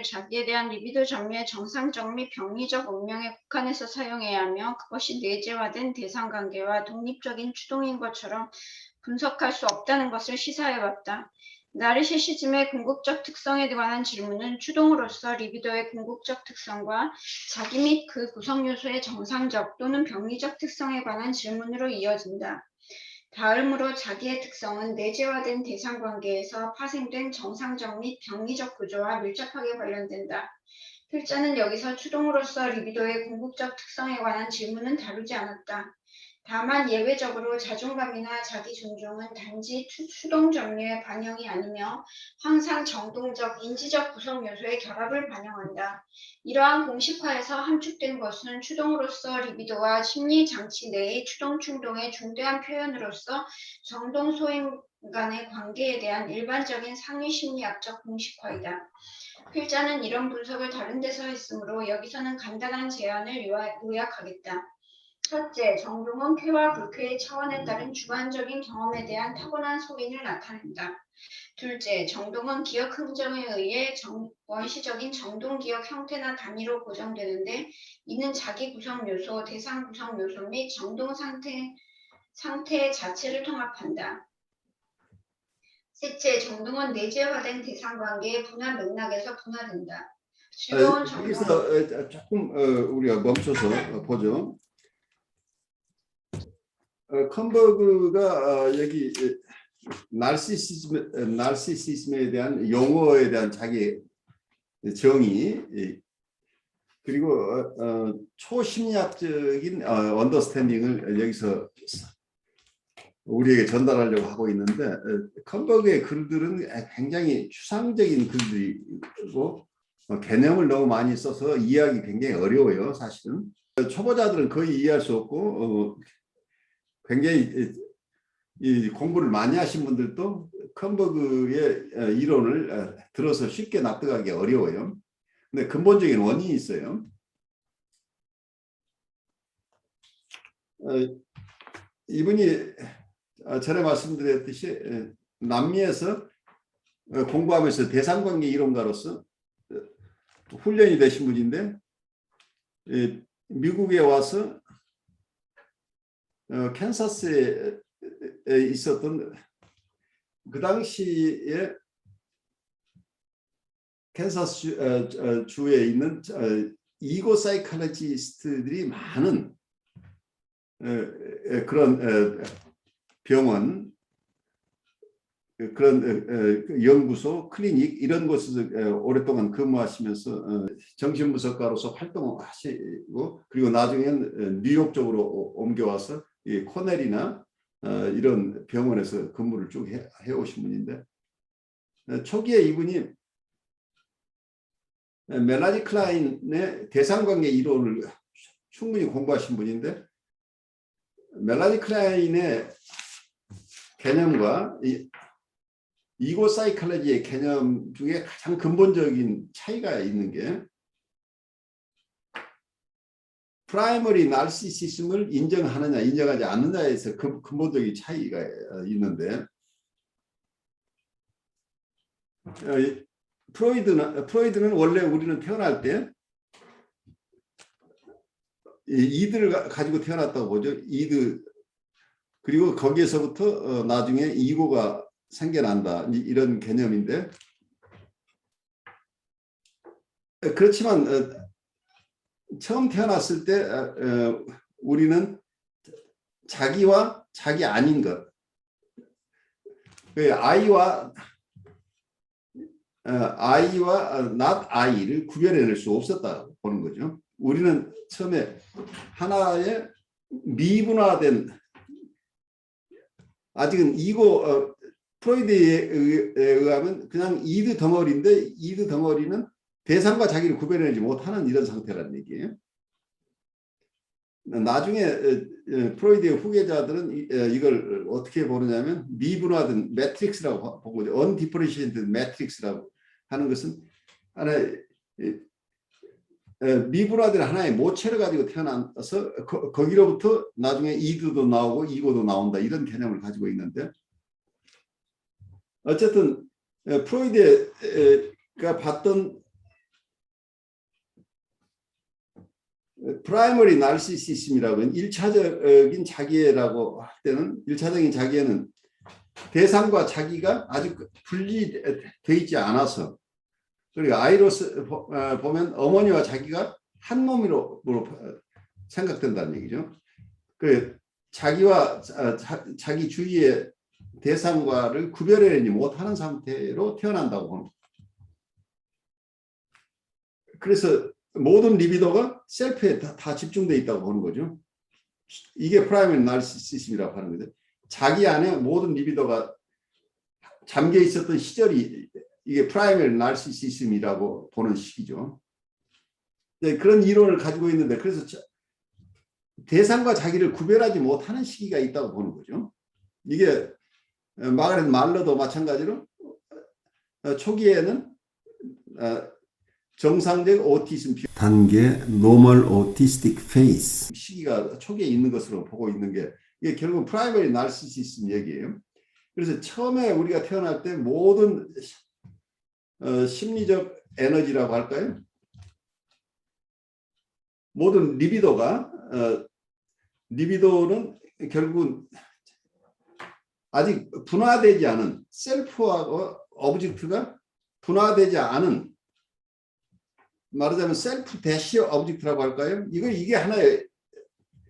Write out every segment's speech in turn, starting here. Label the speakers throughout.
Speaker 1: 자기에 대한 리비도 점유의 정상적 및 병리적 운명에 국한해서 사용해야 하며 그것이 내재화된 대상관계와 독립적인 추동인 것처럼 분석할 수 없다는 것을 시사해봤다. 나르시시즘의 궁극적 특성에 관한 질문은 추동으로서 리비도의 궁극적 특성과 자기 및 그 구성 요소의 정상적 또는 병리적 특성에 관한 질문으로 이어진다. 다음으로 자기의 특성은 내재화된 대상관계에서 파생된 정상적 및 병리적 구조와 밀접하게 관련된다. 필자는 여기서 추동으로서 리비도의 궁극적 특성에 관한 질문은 다루지 않았다. 다만 예외적으로 자존감이나 자기 존중은 단지 추동 점유의 반영이 아니며 항상 정동적, 인지적 구성 요소의 결합을 반영한다. 이러한 공식화에서 함축된 것은 추동으로서 리비도와 심리 장치 내의 추동 충동의 중대한 표현으로서 정동 소인 간의 관계에 대한 일반적인 상위 심리학적 공식화이다. 필자는 이런 분석을 다른 데서 했으므로 여기서는 간단한 제안을 요약하겠다. 첫째, 정동은 쾌와 불쾌의 차원에 따른 주관적인 경험에 대한 타고난 소인을 나타낸다. 둘째, 정동은 기억 흔적에 의해 원시적인 정동 기억 형태나 단위로 고정되는데 이는 자기 구성 요소, 대상 구성 요소 및 정동 상태 자체를 통합한다. 셋째, 정동은 내재화된 대상관계의 분화 맥락에서 분화된다.
Speaker 2: 여기서 조금 우리가 멈춰서 보죠. 컴버그가 여기 나르시시즘에 대한 용어에 대한 자기 정의 그리고 초심리학적인 언더스탠딩을 여기서 우리에게 전달하려고 하고 있는데 컴버그의 글들은 굉장히 추상적인 글들이고 개념을 너무 많이 써서 이해하기 굉장히 어려워요. 사실은 초보자들은 거의 이해할 수 없고 굉장히 이 공부를 많이 하신 분들도 컴버그의 이론을 들어서 쉽게 납득하기 어려워요. 근데 근본적인 원인이 있어요. 이분이 전에 말씀드렸듯이 남미에서 공부하면서 대상관계 이론가로서 훈련이 되신 분인데 미국에 와서 캔사스에 있었던 그 당시에 캔사스 주에 있는 이고 사이칼로지스트들이 많은 그런 병원, 그런 연구소, 클리닉 이런 곳에서 오랫동안 근무하시면서 정신분석가로서 활동하시고 그리고 나중에는 뉴욕 쪽으로 옮겨와서 이 코넬이나 이런 병원에서 근무를 쭉 해오신 분인데 초기에 이분이 멜라니 클라인의 대상관계 이론을 충분히 공부하신 분인데 멜라니 클라인의 개념과 이고 사이칼로지의 개념 중에 가장 근본적인 차이가 있는 게 프라이머리 나르시시즘을 인정하느냐 인정하지 않느냐에서 근본적인 차이가 있는데 프로이드는 원래 우리는 태어날 때 이드를 가지고 태어났다고 보죠. 이드 그리고 거기에서부터 나중에 이고가 생겨난다 이런 개념인데 그렇지만 처음 태어났을 때 우리는 자기와 자기 아닌 것 아이와 not I를 구별해낼 수 없었다고 보는 거죠. 우리는 처음에 하나의 미분화된 아직은 이고 프로이드에 의하면 그냥 이드 덩어리인데 이드 덩어리는 대상과 자기를 구별해내지 못하는 이런 상태라는 얘기예요. 나중에 프로이드의 후계자들은 이걸 어떻게 보느냐면 미분화된 매트릭스라고 보고 undifferentiated matrix라고 하는 것은 하나의 미분화된 하나의 모체를 가지고 태어나서 거기로부터 나중에 이드도 나오고 이고도 나온다 이런 개념을 가지고 있는데 어쨌든 프로이드가 봤던 프라이머리 나르시시즘이라고 하는 1차적인 자기애라고 할 때는 1차적인 자기애는 대상과 자기가 아직 분리되어 있지 않아서, 그리고 아이로서 보면 어머니와 자기가 한 몸으로 생각된다는 얘기죠. 그 자기와 자기 주위의 대상과를 구별해내지 못하는 상태로 태어난다고 보는 거예요. 그래서 모든 리비도가 셀프에 다 집중되어 있다고 보는 거죠. 이게 프라이머리 나르시시즘이라고 하는 거죠. 자기 안에 모든 리비도가 잠겨 있었던 시절이 이게 프라이머리 나르시시즘이라고 보는 식이죠. 네, 그런 이론을 가지고 있는데, 그래서 대상과 자기를 구별하지 못하는 시기가 있다고 보는 거죠. 이게 마가렛 말러도 마찬가지로 초기에는 정상적 오티즘 단계 normal autistic phase 시기가 초기에 있는 것으로 보고 있는 게, 이게 결국 프라이머리 나르시시즘 얘기예요. 그래서 처음에 우리가 태어날 때 모든 심리적 에너지라고 할까요? 모든 리비도는 결국은 아직 분화되지 않은 셀프하고 오브젝트가 분화되지 않은, 말하자면 셀프 대시 오브젝트라고 할까요? 이게 하나의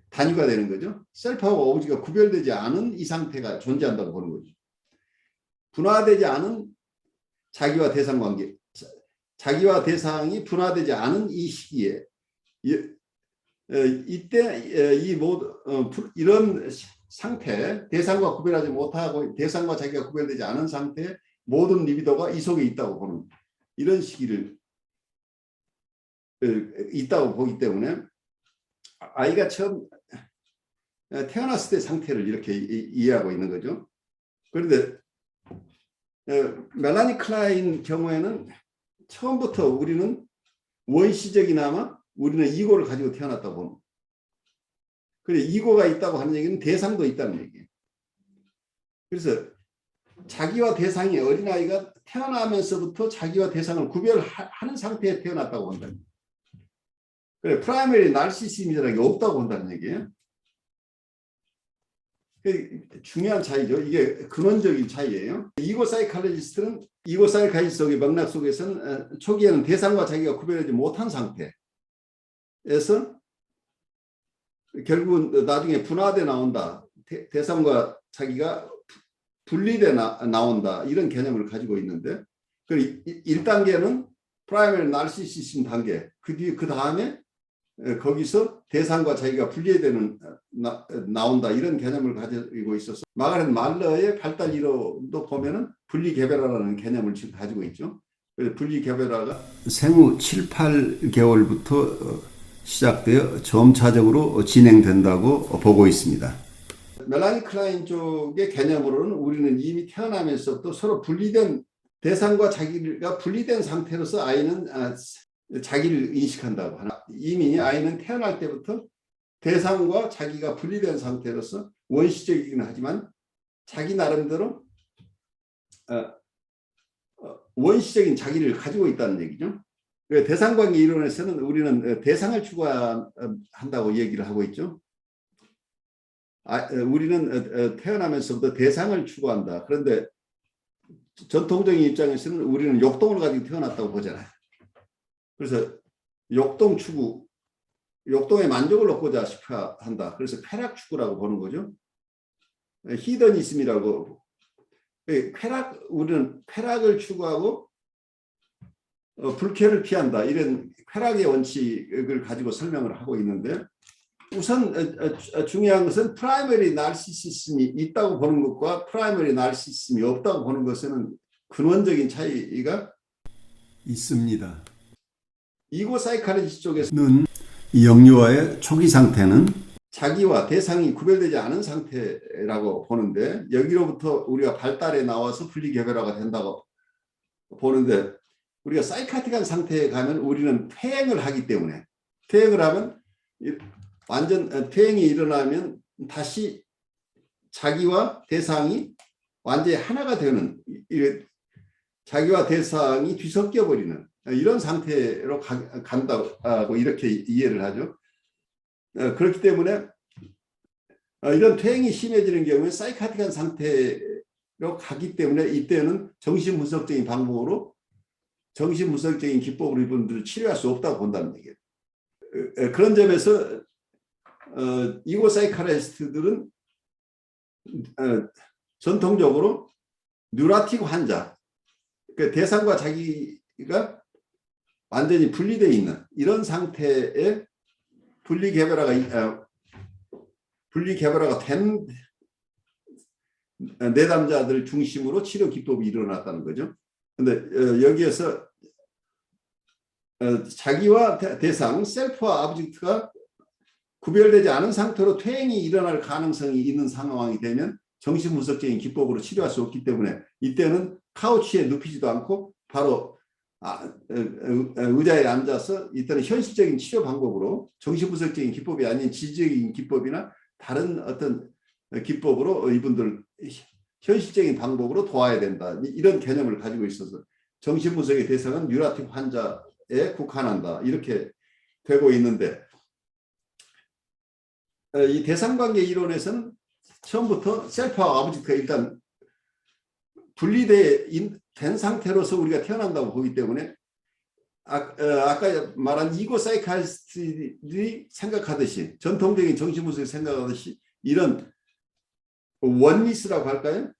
Speaker 2: 단위가 되는 거죠. 셀프하고 오브젝트가 구별되지 않은 이 상태가 존재한다고 보는 거죠. 분화되지 않은 자기와 대상 관계, 자기와 대상이 분화되지 않은 이 시기에, 이때 이 모든 이런 상태, 대상과 구별하지 못하고 대상과 자기가 구별되지 않은 상태에 모든 리비도가 이 속에 있다고 보는 이런 시기를 있다고 보기 때문에, 아이가 처음 태어났을 때 상태를 이렇게 이해하고 있는 거죠. 그런데 멜라니 클라인 경우에는 처음부터 우리는 원시적이나마 우리는 이고를 가지고 태어났다고 보는. 그래, 이고가 있다고 하는 얘기는 대상도 있다는 얘기예요. 그래서 자기와 대상이, 어린아이가 태어나면서부터 자기와 대상을 구별하는 상태에 태어났다고 본다는 얘기예요. 그래, 프라이머리 나르시시즘이라는 게 없다고 본다는 얘기예요. 중요한 차이죠. 이게 근원적인 차이예요. 이고 사이칼로지스트는 이고 사이칼로지스트의 맥락 속에서는 초기에는 대상과 자기가 구별하지 못한 상태에서 결국은 나중에 분화돼 나온다. 대상과 자기가 분리돼 나온다. 이런 개념을 가지고 있는데, 1단계는 프라이머리 나르시시즘 단계, 그 다음에 거기서 대상과 자기가 분리되는 나온다, 이런 개념을 가지고 있어서 마가렛 말러의 발달 이론도 보면은 분리개별화라는 개념을 지금 가지고 있죠. 그래서 분리개별화가 생후 7, 8개월부터 시작되어 점차적으로 진행된다고 보고 있습니다. 멜라니 클라인 쪽의 개념으로는 우리는 이미 태어나면서부터 서로 분리된, 대상과 자기가 분리된 상태로서 아이는 자기를 인식한다고 하나. 이미 아이는 태어날 때부터 대상과 자기가 분리된 상태로서 원시적이긴 하지만 자기 나름대로 원시적인 자기를 가지고 있다는 얘기죠. 대상관계 이론에서는 우리는 대상을 추구한다고 얘기를 하고 있죠. 우리는 태어나면서부터 대상을 추구한다. 그런데 전통적인 입장에서는 우리는 욕동을 가지고 태어났다고 보잖아요. 그래서 욕동 추구, 욕동의 만족을 얻고자 싶어 한다. 그래서 쾌락 추구라고 보는 거죠. 히더니즘이라고, 우리는 쾌락을 추구하고 불쾌를 피한다. 이런 쾌락의 원칙을 가지고 설명을 하고 있는데, 우선 중요한 것은 프라이머리 나르시시즘이 있다고 보는 것과 프라이머리 나르시시즘이 없다고 보는 것에는 근원적인 차이가 있습니다. 이고 사이칼로지 쪽에서는 영유아의 초기 상태는 자기와 대상이 구별되지 않은 상태라고 보는데, 여기로부터 우리가 발달해 나와서 분리개별화가 된다고 보는데, 우리가 사이카틱한 상태에 가면 우리는 퇴행을 하기 때문에, 퇴행을 하면 완전 퇴행이 일어나면 다시 자기와 대상이 완전히 하나가 되는, 자기와 대상이 뒤섞여 버리는 이런 상태로 간다고 이렇게 이해를 하죠. 그렇기 때문에 이런 퇴행이 심해지는 경우에 사이카틱한 상태로 가기 때문에 이때는 정신분석적인 방법으로 정신분석적인 기법으로 이분들을 치료할 수 없다고 본다는 얘기예요. 그런 점에서 이고사이카리스트들은 전통적으로 뉴라틱 환자, 그러니까 대상과 자기가 완전히 분리되어 있는 이런 상태에 분리개별화가 된 내담자들 중심으로 치료 기법이 일어났다는 거죠. 근데 여기에서 자기와 대상, 셀프와 아브젝트가 구별되지 않은 상태로 퇴행이 일어날 가능성이 있는 상황이 되면 정신분석적인 기법으로 치료할 수 없기 때문에 이때는 카우치에 눕히지도 않고 바로 의자에 앉아서 이때는 현실적인 치료 방법으로 정신분석적인 기법이 아닌 지적인 기법이나 다른 어떤 기법으로 이분들 현실적인 방법으로 도와야 된다. 이런 개념을 가지고 있어서 정신분석의 대상은 뉴라틱 환자에 국한한다. 이렇게 되고 있는데 이 대상관계 이론에서는 처음부터 셀프와 아브젝트가 일단 분리된 상태로서 우리가 태어난다고 보기 때문에 아까 말한 이고 사이카리스트들이 생각하듯이 전통적인 정신분석이 생각하듯이 이런 원리스라고 할까요?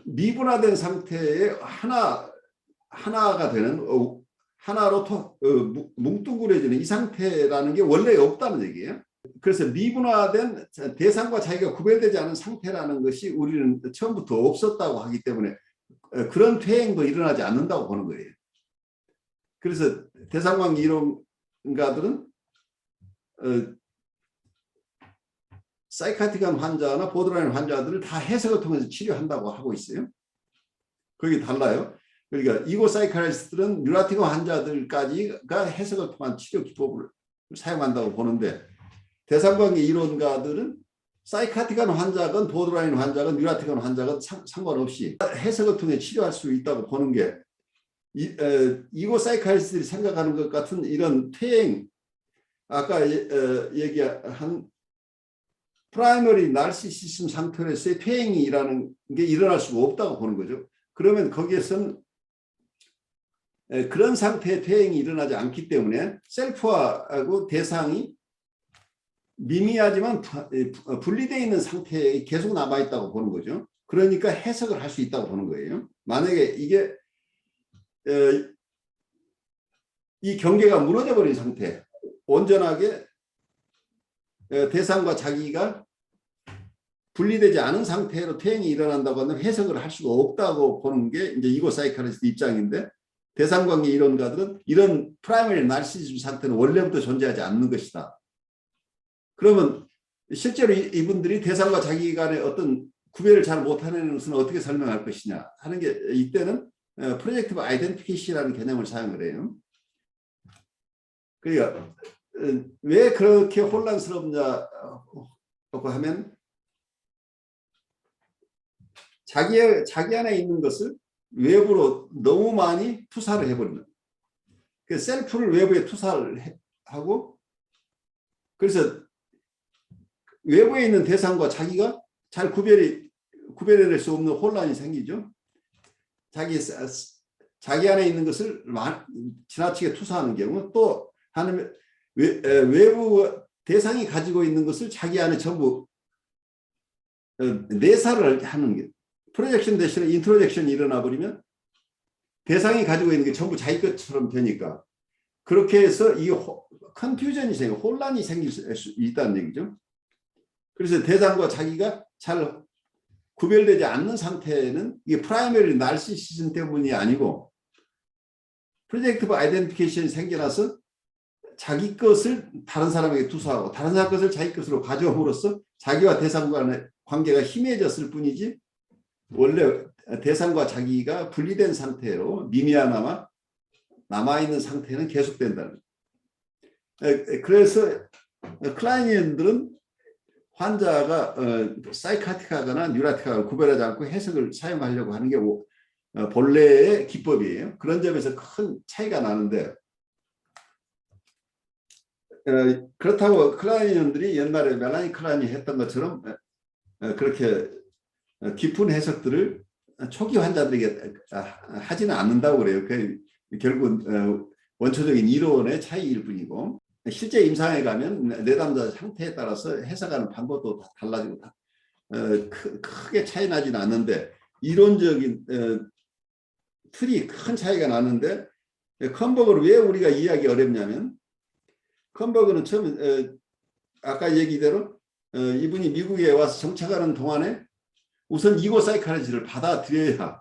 Speaker 2: 미분화된 상태에 하나가 되는 하나로 뭉뚱그려지는 이 상태라는 게 원래 없다는 얘기예요. 그래서 미분화된 대상과 자기가 구별되지 않은 상태라는 것이 우리는 처음부터 없었다고 하기 때문에 그런 퇴행도 일어나지 않는다고 보는 거예요. 그래서 대상관계 이론가들은 사이카틱한 환자나 보더라인 환자들을 다 해석을 통해서 치료한다고 하고 있어요. 그게 달라요. 그러니까 이고 사이카리스트들은 뉴라틱 환자들까지가 해석을 통한 치료 기법을 사용한다고 보는데 대상관계 이론가들은 사이카틱한 환자건 보더라인 환자건 뉴라틱한 환자건 상관없이 해석을 통해 치료할 수 있다고 보는 게 이고 사이카리스트들이 생각하는 것 같은 이런 퇴행, 아까 얘기한 프라이머리 나르시시즘 상태에서의 퇴행이라는 게 일어날 수가 없다고 보는 거죠. 그러면 거기에서는 그런 상태의 퇴행이 일어나지 않기 때문에 셀프하고 대상이 미미하지만 분리되어 있는 상태에 계속 남아있다고 보는 거죠. 그러니까 해석을 할 수 있다고 보는 거예요. 만약에 이게 이 경계가 무너져 버린 상태, 온전하게 대상과 자기가 분리되지 않은 상태로 퇴행이 일어난다고 하면 해석을 할 수가 없다고 보는 게 이제 이고 사이카리스트 입장인데 대상관계 이론가들은 이런 프라이머리 나르시즘 상태는 원래부터 존재하지 않는 것이다. 그러면 실제로 이분들이 대상과 자기 간의 어떤 구별을 잘 못하는 것은 어떻게 설명할 것이냐 하는 게 이때는 프로젝티브 아이덴티피케이션이라는 개념을 사용을 해요. 그러니까 왜 그렇게 혼란스럽냐고 하면 자기 안에 있는 것을 외부로 너무 많이 투사를 해버리는. 그 셀프를 외부에 투사를 하고 그래서 외부에 있는 대상과 자기가 잘 구별해낼 수 없는 혼란이 생기죠. 자기 안에 있는 것을 지나치게 투사하는 경우 또 하는 외부 대상이 가지고 있는 것을 자기 안에 전부 내사를 하는 게 프로젝션 대신에 인트로젝션이 일어나 버리면 대상이 가지고 있는 게 전부 자기 것처럼 되니까 그렇게 해서 이 컨퓨전이 생겨 혼란이 생길 수 있다는 얘기죠. 그래서 대상과 자기가 잘 구별되지 않는 상태는 이게 프라이머리 나르시시즘 때문이 아니고 프로젝티브 아이덴티피케이션이 생겨나서 자기 것을 다른 사람에게 투사하고 다른 사람 것을 자기 것으로 가져옴으로써 자기와 대상 간의 관계가 희미해졌을 뿐이지 원래 대상과 자기가 분리된 상태로 미미하나마 남아있는 상태는 계속된다는 거예요. 그래서 클라이언들은 환자가 사이카틱하거나 뉴라틱하거나 구별하지 않고 해석을 사용하려고 하는 게 본래의 기법이에요. 그런 점에서 큰 차이가 나는데 그렇다고 클라이언들이 옛날에 멜라니 클라인이 했던 것처럼 그렇게 깊은 해석들을 초기 환자들에게 하지는 않는다고 그래요. 결국 원초적인 이론의 차이일 뿐이고 실제 임상에 가면 내담자 상태에 따라서 해석하는 방법도 다 달라지고 크게 차이 나지는 않는데 이론적인 틀이 큰 차이가 나는데 컨버그를 왜 우리가 이해하기 어렵냐면 컨버그는 처음에 아까 얘기대로 이분이 미국에 와서 정착하는 동안에 우선 이고 사이칼리지를 받아들여야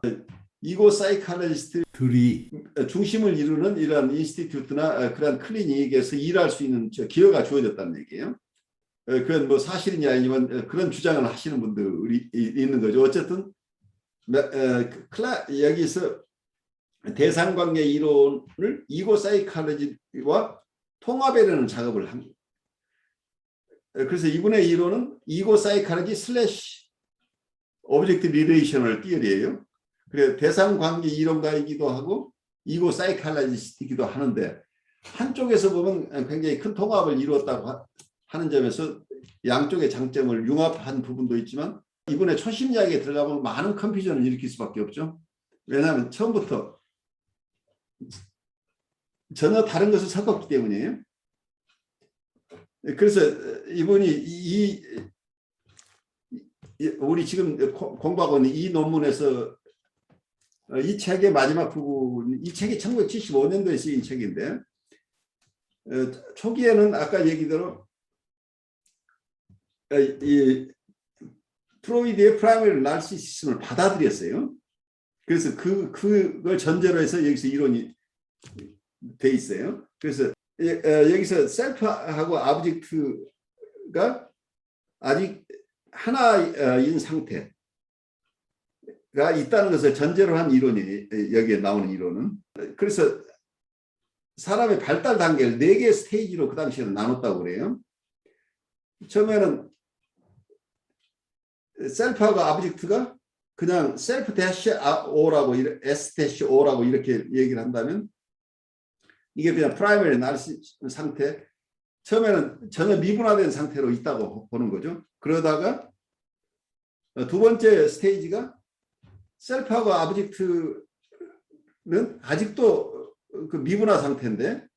Speaker 2: 이고 사이칼리스트들이 중심을 이루는 이러한 인스티튜트나 그런 클리닉에서 일할 수 있는 기회가 주어졌다는 얘기예요. 그건 뭐 사실이냐 아니면 그런 주장을 하시는 분들이 있는 거죠. 어쨌든 여기서 대상관계 이론을 이고 사이칼리지와 통합하려는 작업을 합니다. 그래서 이분의 이론은 이고 사이칼리지 슬래시 오브젝트 리레이셔널 티어리예요. 그래서 대상관계 이론가이기도 하고 이고 사이칼리지스트이기도 하는데 한쪽에서 보면 굉장히 큰 통합을 이루었다고 하는 점에서 양쪽의 장점을 융합한 부분도 있지만 이분의 초심 이야기에 들어가면 많은 컨퓨전을 일으킬 수밖에 없죠. 왜냐하면 처음부터 전혀 다른 것을 섞었기 때문이에요. 그래서 이분이 우리 지금 공부하고 있는 이 논문에서 이 책의 마지막 부분, 이 책이 1975년도에 쓰인 책인데 초기에는 아까 얘기대로 이 프로이드의 프라이머리 나르시시즘을 받아들였어요. 그래서 그걸 전제로 해서 여기서 이론이 돼 있어요. 그래서 여기서 셀프하고 아브젝트가 아직 하나인 상태가 있다는 것을 전제로 한 이론이 여기에 나오는 이론은. 그래서 사람의 발달 단계를 4개의 스테이지로 그 당시에는 나눴다고 그래요. 처음에는 셀프하고 아브젝트가 그냥 셀프 대시 O라고 S 대시 O라고 이렇게 얘기를 한다면 이게 그냥 프라이머리 나르시 상태, 처음에는 전혀 미분화된 상태로 있다고 보는 거죠. 그러다가 두 번째 스테이지가 셀프하고 아브젝트는 아직도 그 미분화 상태인데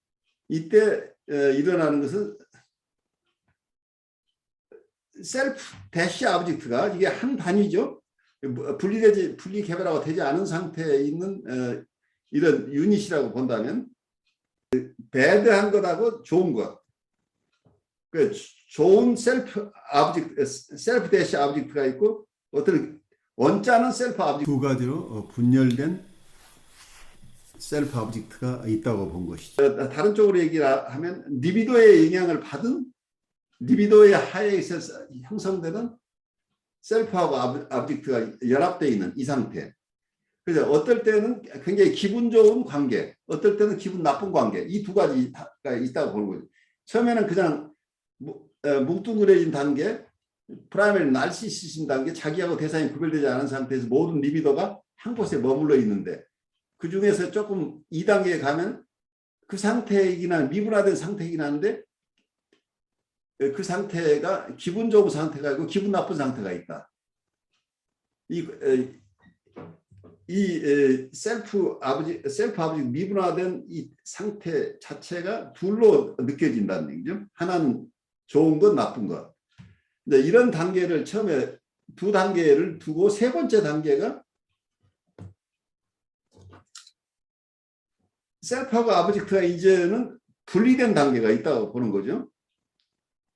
Speaker 2: 이때 일어나는 것은 셀프 대시 아브젝트가 이게 한 단위죠. 분리 개별화가 되지 않은 상태에 있는 이런 유닛이라고 본다면 배드한 것하고 좋은 것, 그 좋은 셀프 대시 아브젝트가 있고 어떤 원자는 셀프 아브젝트 두 가지로 분열된 셀프 아브젝트가 있다고 본 것이죠. 다른 쪽으로 얘기하면 리비도의 영향을 받은 리비도의 하에서 형성되는 셀프하고 아브젝트가 연합되어 있는 이 상태. 그래서 어떨 때는 굉장히 기분 좋은 관계, 어떨 때는 기분 나쁜 관계, 이 두 가지가 있다고 보는 거죠. 처음에는 그냥 뭉뚱그려진 단계, 프라이머리 나르시시즘 단계, 자기하고 대상이 구별되지 않은 상태에서 모든 리비도가 한 곳에 머물러 있는데 그 중에서 조금 2단계에 가면 그 상태이긴 한 미분화된 상태이긴 한데 그 상태가 기분 좋은 상태가 있고 기분 나쁜 상태가 있다. 이 셀프 아브젝트 미분화된 이 상태 자체가 둘로 느껴진다는 얘기죠. 하나는 좋은 것, 나쁜 것. 근데 이런 단계를 처음에 두 단계를 두고 세 번째 단계가 셀프하고 아브젝트가 이제는 분리된 단계가 있다고 보는 거죠.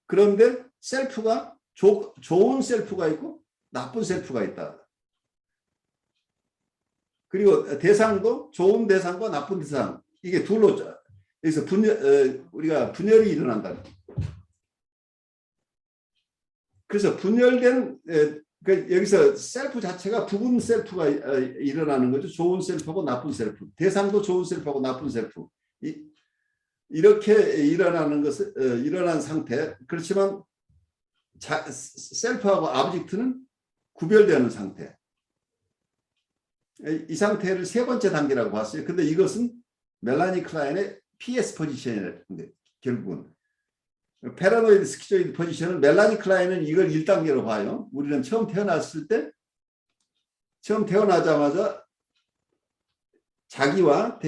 Speaker 2: 그런데 셀프가 좋은 셀프가 있고 나쁜 셀프가 있다. 그리고 대상도 좋은 대상과 나쁜 대상, 이게 둘로 여기서 우리가 분열이 일어난다. 그래서 분열된 여기서 셀프 자체가 부분 셀프가 일어나는 거죠. 좋은 셀프하고 나쁜 셀프, 대상도 좋은 셀프하고 나쁜 셀프, 이렇게 일어나는 것은 일어난 상태. 그렇지만 셀프하고 아브젝트는 구별되는 상태. 이 상태를 세 번째 단계라고 봤어요. 근데 이것은 멜라니 클라인의 PS 포지션인데 결국은 패러노이드 스키조이드 포지션은 멜라니 클라인은 이걸 1단계로 봐요. 우리는 처음 태어났을 때 처음 태어나자마자 자기와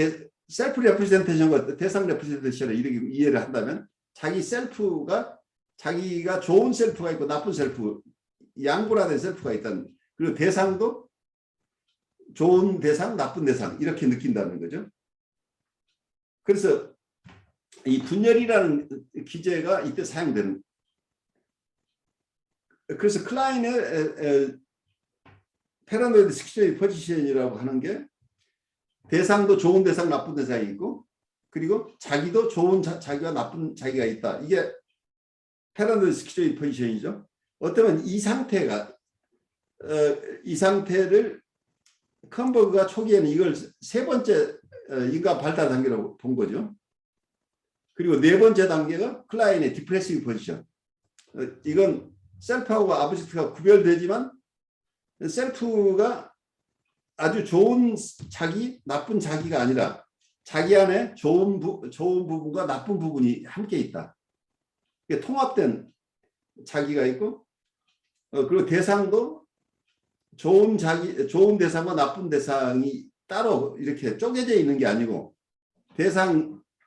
Speaker 2: 셀프 레프레젠테이션과 대상 레프레젠테이션을 이렇게 이해를 한다면 자기 셀프가 자기가 좋은 셀프가 있고 나쁜 셀프, 양분화된 셀프가 있다는, 그리고 대상도 좋은 대상, 나쁜 대상 이렇게 느낀다는 거죠. 그래서 이 분열이라는 기제가 이때 사용되는. 그래서 클라인의 패러노이드 스키조이드 포지션이라고 하는 게 대상도 좋은 대상, 나쁜 대상이 있고, 그리고 자기도 좋은 자기와 나쁜 자기가 있다. 이게 패러노이드 스키조이드 포지션이죠. 어쩌면 이 상태가 이 상태를 컴버그가 초기에는 이걸 세 번째 인간 발달 단계로 본 거죠. 그리고 네 번째 단계가 클라인의 디프레시브 포지션. 이건 셀프하고 아브젝트가 구별되지만 셀프가 아주 좋은 자기, 나쁜 자기가 아니라 자기 안에 좋은 부분과 나쁜 부분이 함께 있다. 통합된 자기가 있고, 그리고 대상도 좋은 대상과 나쁜 대상이 따로 이렇게 쪼개져 있는 게 아니고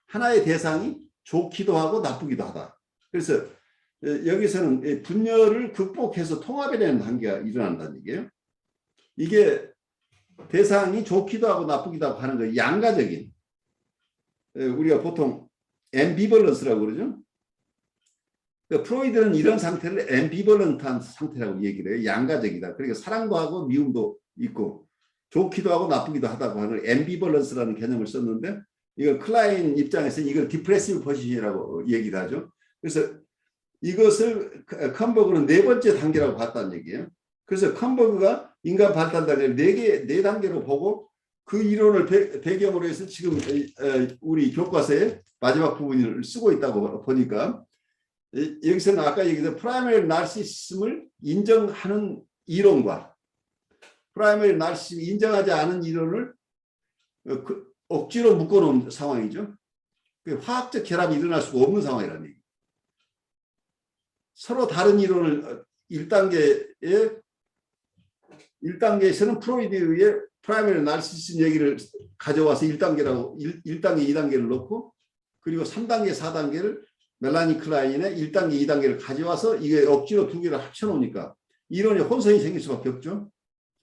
Speaker 2: 하나의 대상이 좋기도 하고 나쁘기도 하다. 그래서 여기서는 분열을 극복해서 통합해내는 단계가 일어난다는 얘기예요. 이게 대상이 좋기도 하고 나쁘기도 하고 하는 거 양가적인, 우리가 보통 앰비벌런스라고 그러죠. 프로이드는 이런 상태를 앰비벌런트한 상태라고 얘기를 해요. 양가적이다. 그러니까 사랑도 하고 미움도 있고 좋기도 하고 나쁘기도 하다고 하는 앰비벌런스라는 개념을 썼는데, 이걸 클라인 입장에서는 이걸 디프레시브 포지션이라고 얘기를 하죠. 그래서 이것을 컴버그는 네 번째 단계라고 봤다는 얘기예요. 그래서 컴버그가 인간 발달 단계를 네 단계로 보고 그 이론을 배경으로 해서 지금 우리 교과서의 마지막 부분을 쓰고 있다고 보니까, 여기서는 아까 얘기했던 프라이머리 나르시시즘을 인정하는 이론과 프라이머리 나르시시즘을 인정하지 않은 이론을 억지로 묶어놓은 상황이죠. 화학적 결합이 일어날 수가 없는 상황이라는 얘기. 서로 다른 이론을 1단계에서는 프로이드의 프라이머리 나르시시즘 얘기를 가져와서 1단계, 2단계를 넣고, 그리고 3단계, 4단계를 멜라니 클라인의 1단계, 2단계를 가져와서 이게 억지로 두 개를 합쳐놓으니까 이론이 혼선이 생길 수밖에 없죠.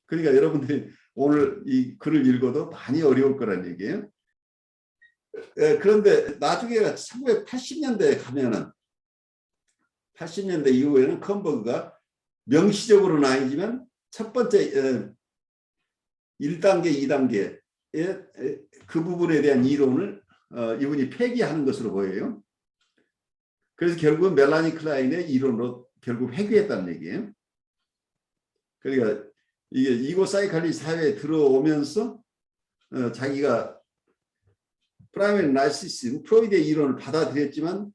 Speaker 2: 그러니까 여러분들이 오늘 이 글을 읽어도 많이 어려울 거란 얘기예요. 그런데 나중에 1980년대에 가면은 80년대 이후에는 컴버그가 명시적으로는 아니지만 첫 번째 1단계, 2단계의 그 부분에 대한 이론을 이분이 폐기하는 것으로 보여요. 그래서 결국은 멜라니 클라인의 이론으로 결국 회귀했다는 얘기예요. 그러니까 이게 이고사이칼리 사회에 들어오면서 자기가 프라이머리 나르시시즘, 프로이드의 이론을 받아들였지만,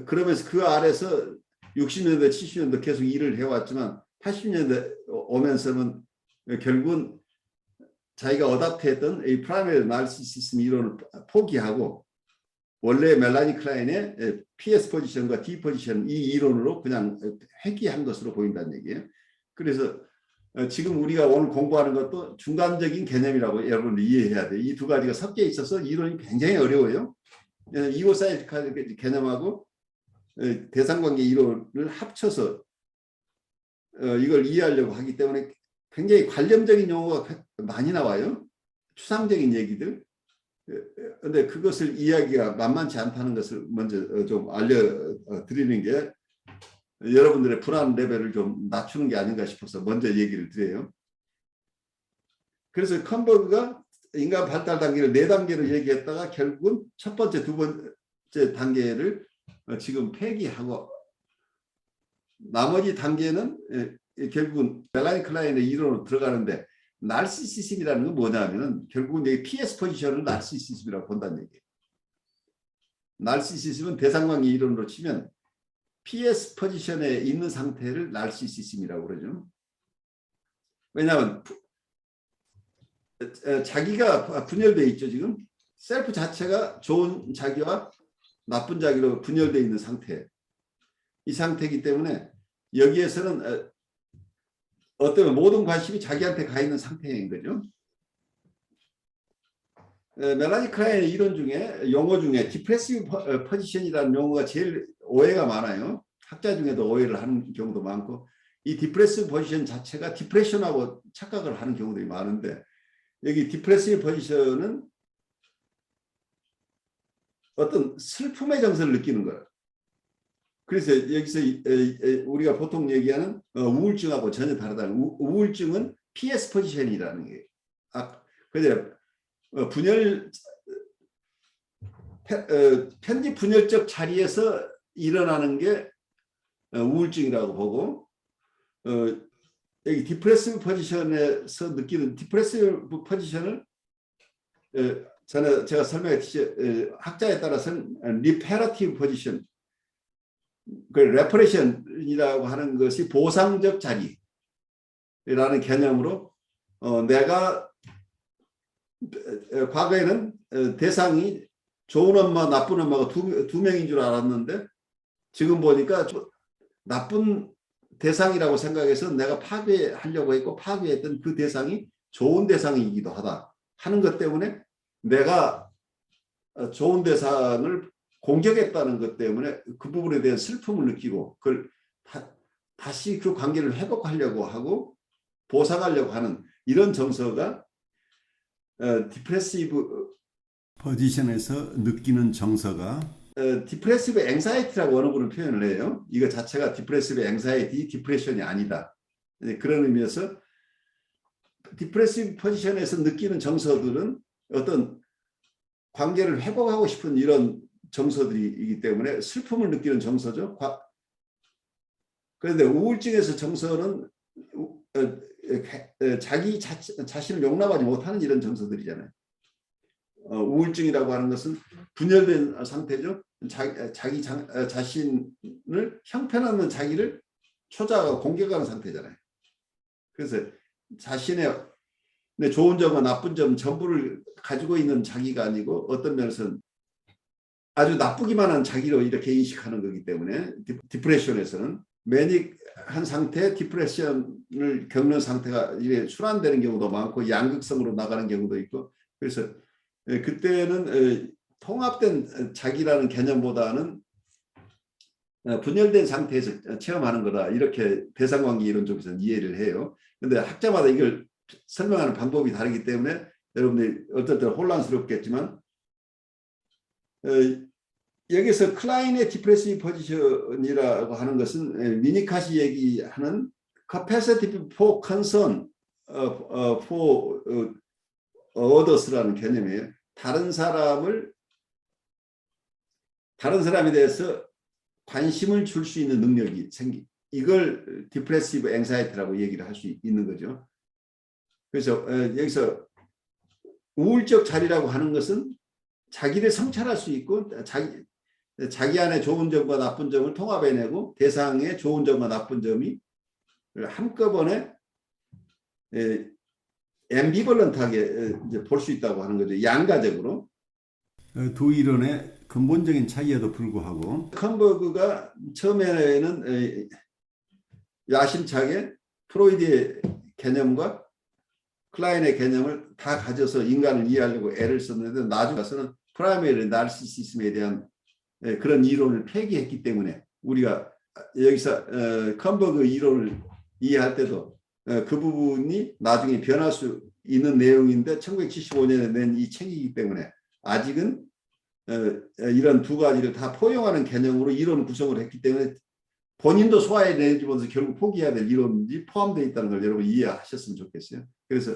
Speaker 2: 그러면서 그 아래서 60년대, 70년대 계속 일을 해왔지만 80년대 오면서는 결국은 자기가 어답트했던 이 프라이머리 나르시시즘 이론을 포기하고 원래 멜라니 클라인의 PS 포지션과 D 포지션 이 이론으로 그냥 회귀한 것으로 보인다는 얘기예요. 그래서 지금 우리가 오늘 공부하는 것도 중간적인 개념이라고 여러분들 이해해야 돼요. 이 두 가지가 섞여 있어서 이론이 굉장히 어려워요. 이고사이칼리 개념하고 대상관계 이론을 합쳐서 이걸 이해하려고 하기 때문에 굉장히 관념적인 용어가 많이 나와요. 추상적인 얘기들. 그런데 그것을 이야기가 만만치 않다는 것을 먼저 좀 알려드리는 게 여러분들의 불안 레벨을 좀 낮추는 게 아닌가 싶어서 먼저 얘기를 드려요. 그래서 컴버그가 인간 발달 단계를 4단계로 얘기했다가 결국은 첫 번째, 두 번째 단계를 지금 폐기하고 나머지 단계는 결국은 멜라니 클라인의 이론으로 들어가는데, 나르시시즘이라는 건 뭐냐면 결국은 여기 PS 포지션을 나르시시즘이라고 본다는 얘기예요. 나르시시즘은 대상관계 이론으로 치면 PS 포지션에 있는 상태를 나르시시즘이라고 그러죠. 왜냐하면 자기가 분열되어 있죠. 지금 셀프 자체가 좋은 자기와 나쁜 자기로 분열되어 있는 상태. 이 상태이기 때문에 여기에서는 어떤 모든 관심이 자기한테 가 있는 상태인 거죠. 멜라니 클라인의 이론 중에 용어 중에 디프레시브 포지션이라는 용어가 제일 오해가 많아요. 학자 중에도 오해를 하는 경우도 많고 이 디프레시브 포지션 자체가 디프레션하고 착각을 하는 경우들이 많은데 여기 디프레시브 포지션은 어떤 슬픔의 정서를 느끼는 거예요. 그래서 여기서 우리가 보통 얘기하는 우울증하고 전혀 다르다는 우울증은 PS 포지션이라는 게 그래서 분열 편집 분열적 자리에서 일어나는 게 우울증이라고 보고 여기 디프레시브 포지션에서 느끼는 디프레시브 포지션을 제가 설명했듯이 학자에 따라서는 리페러티브 포지션 그 레퍼레이션이라고 하는 것이 보상적 자리라는 개념으로 내가 과거에는 대상이 좋은 엄마, 나쁜 엄마가 두 명인 줄 알았는데 지금 보니까 나쁜 대상이라고 생각해서 내가 파괴하려고 했고 파괴했던 그 대상이 좋은 대상이기도 하다 하는 것 때문에 내가 좋은 대상을 공격했다는 것 때문에 그 부분에 대한 슬픔을 느끼고 그걸 다시 그 관계를 회복하려고 하고 보상하려고 하는 이런 정서가 디프레시브 포지션에서 느끼는 정서가 디프레시브 앵사이티라고 어느 분은 표현을 해요. 이거 자체가 디프레시브 앵사이티, 디프레션이 아니다. 그런 의미에서 디프레시브 포지션에서 느끼는 정서들은 어떤 관계를 회복하고 싶은 이런 정서들이기 때문에 슬픔을 느끼는 정서죠. 그런데 우울증에서 정서는 자기 자신을 용납하지 못하는 이런 정서들이잖아요. 우울증이라고 하는 것은 분열된 상태죠. 자기 자신을 형편없는 자기를 초자하고 공격하는 상태잖아요. 그래서 자신의 좋은 점과 나쁜 점 전부를 가지고 있는 자기가 아니고 어떤 면에서는 아주 나쁘기만 한 자기로 이렇게 인식하는 거기 때문에 디프레션에서는 매닉한 상태, 디프레션을 겪는 상태가 이게 순환되는 경우도 많고 양극성으로 나가는 경우도 있고 그래서 그때는 통합된 자기라는 개념보다는 분열된 상태에서 체험하는 거다 이렇게 대상관계 이론 쪽에서는 이해를 해요. 그런데 학자마다 이걸 설명하는 방법이 다르기 때문에 여러분들이 어떨 때 혼란스럽겠지만 여기서 클라인의 디프레시브 포지션이라고 하는 것은 위니카시 얘기하는 capacity for concern for others라는 개념이에요. 다른 사람에 대해서 관심을 줄 수 있는 능력이 이걸 디프레시브 앵사이티라고 얘기를 할 수 있는 거죠. 그래서 여기서 우울적 자리라고 하는 것은 자기를 성찰할 수 있고 자기 안에 좋은 점과 나쁜 점을 통합해내고 대상의 좋은 점과 나쁜 점이 한꺼번에 앰비벌런트하게 볼 수 있다고 하는 거죠. 양가적으로. 두 이론의 근본적인 차이에도 불구하고 컴버그가 처음에는 야심차게 프로이드의 개념과 클라인의 개념을 다 가져서 인간을 이해하려고 애를 썼는데 나중에 가서는 프라이머리 나르시시즘에 대한 그런 이론을 폐기했기 때문에 우리가 여기서 컴버그 이론을 이해할 때도 그 부분이 나중에 변할 수 있는 내용인데 1975년에 낸 이 책이기 때문에 아직은 이런 두 가지를 다 포용하는 개념으로 이론 구성을 했기 때문에 본인도 소화해내면서 결국 포기해야 될 이론이 포함되어 있다는 걸 여러분 이해하셨으면 좋겠어요. 그래서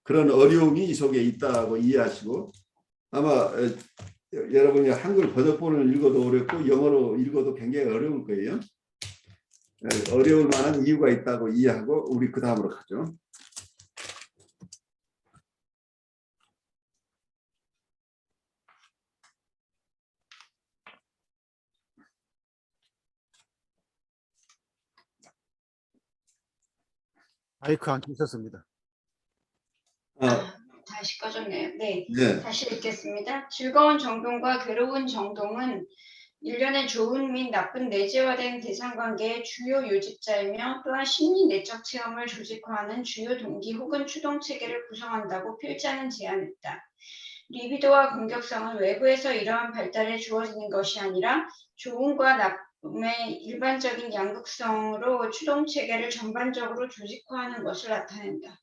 Speaker 2: 그런 어려움이 이 속에 있다고 이해하시고 아마 여러분이 한글 번역본을 읽어도 어렵고 영어로 읽어도 굉장히 어려울 거예요. 어려울 만한 이유가 있다고 이해하고 우리 그 다음으로 가죠.
Speaker 3: 마이크 안 켜셨습니다.
Speaker 1: 다시 꺼졌네요. 네,
Speaker 2: 네.
Speaker 1: 다시 읽겠습니다. 즐거운 정동과 괴로운 정동은 일련의 좋은 및 나쁜 내재화된 대상관계의 주요 요직자이며 또한 심리 내적 체험을 조직화하는 주요 동기 혹은 추동체계를 구성한다고 필자는 제안했다. 리비도와 공격성은 외부에서 이러한 발달에 주어지는 것이 아니라 좋음과 나쁨의 일반적인 양극성으로 추동체계를 전반적으로 조직화하는 것을 나타낸다.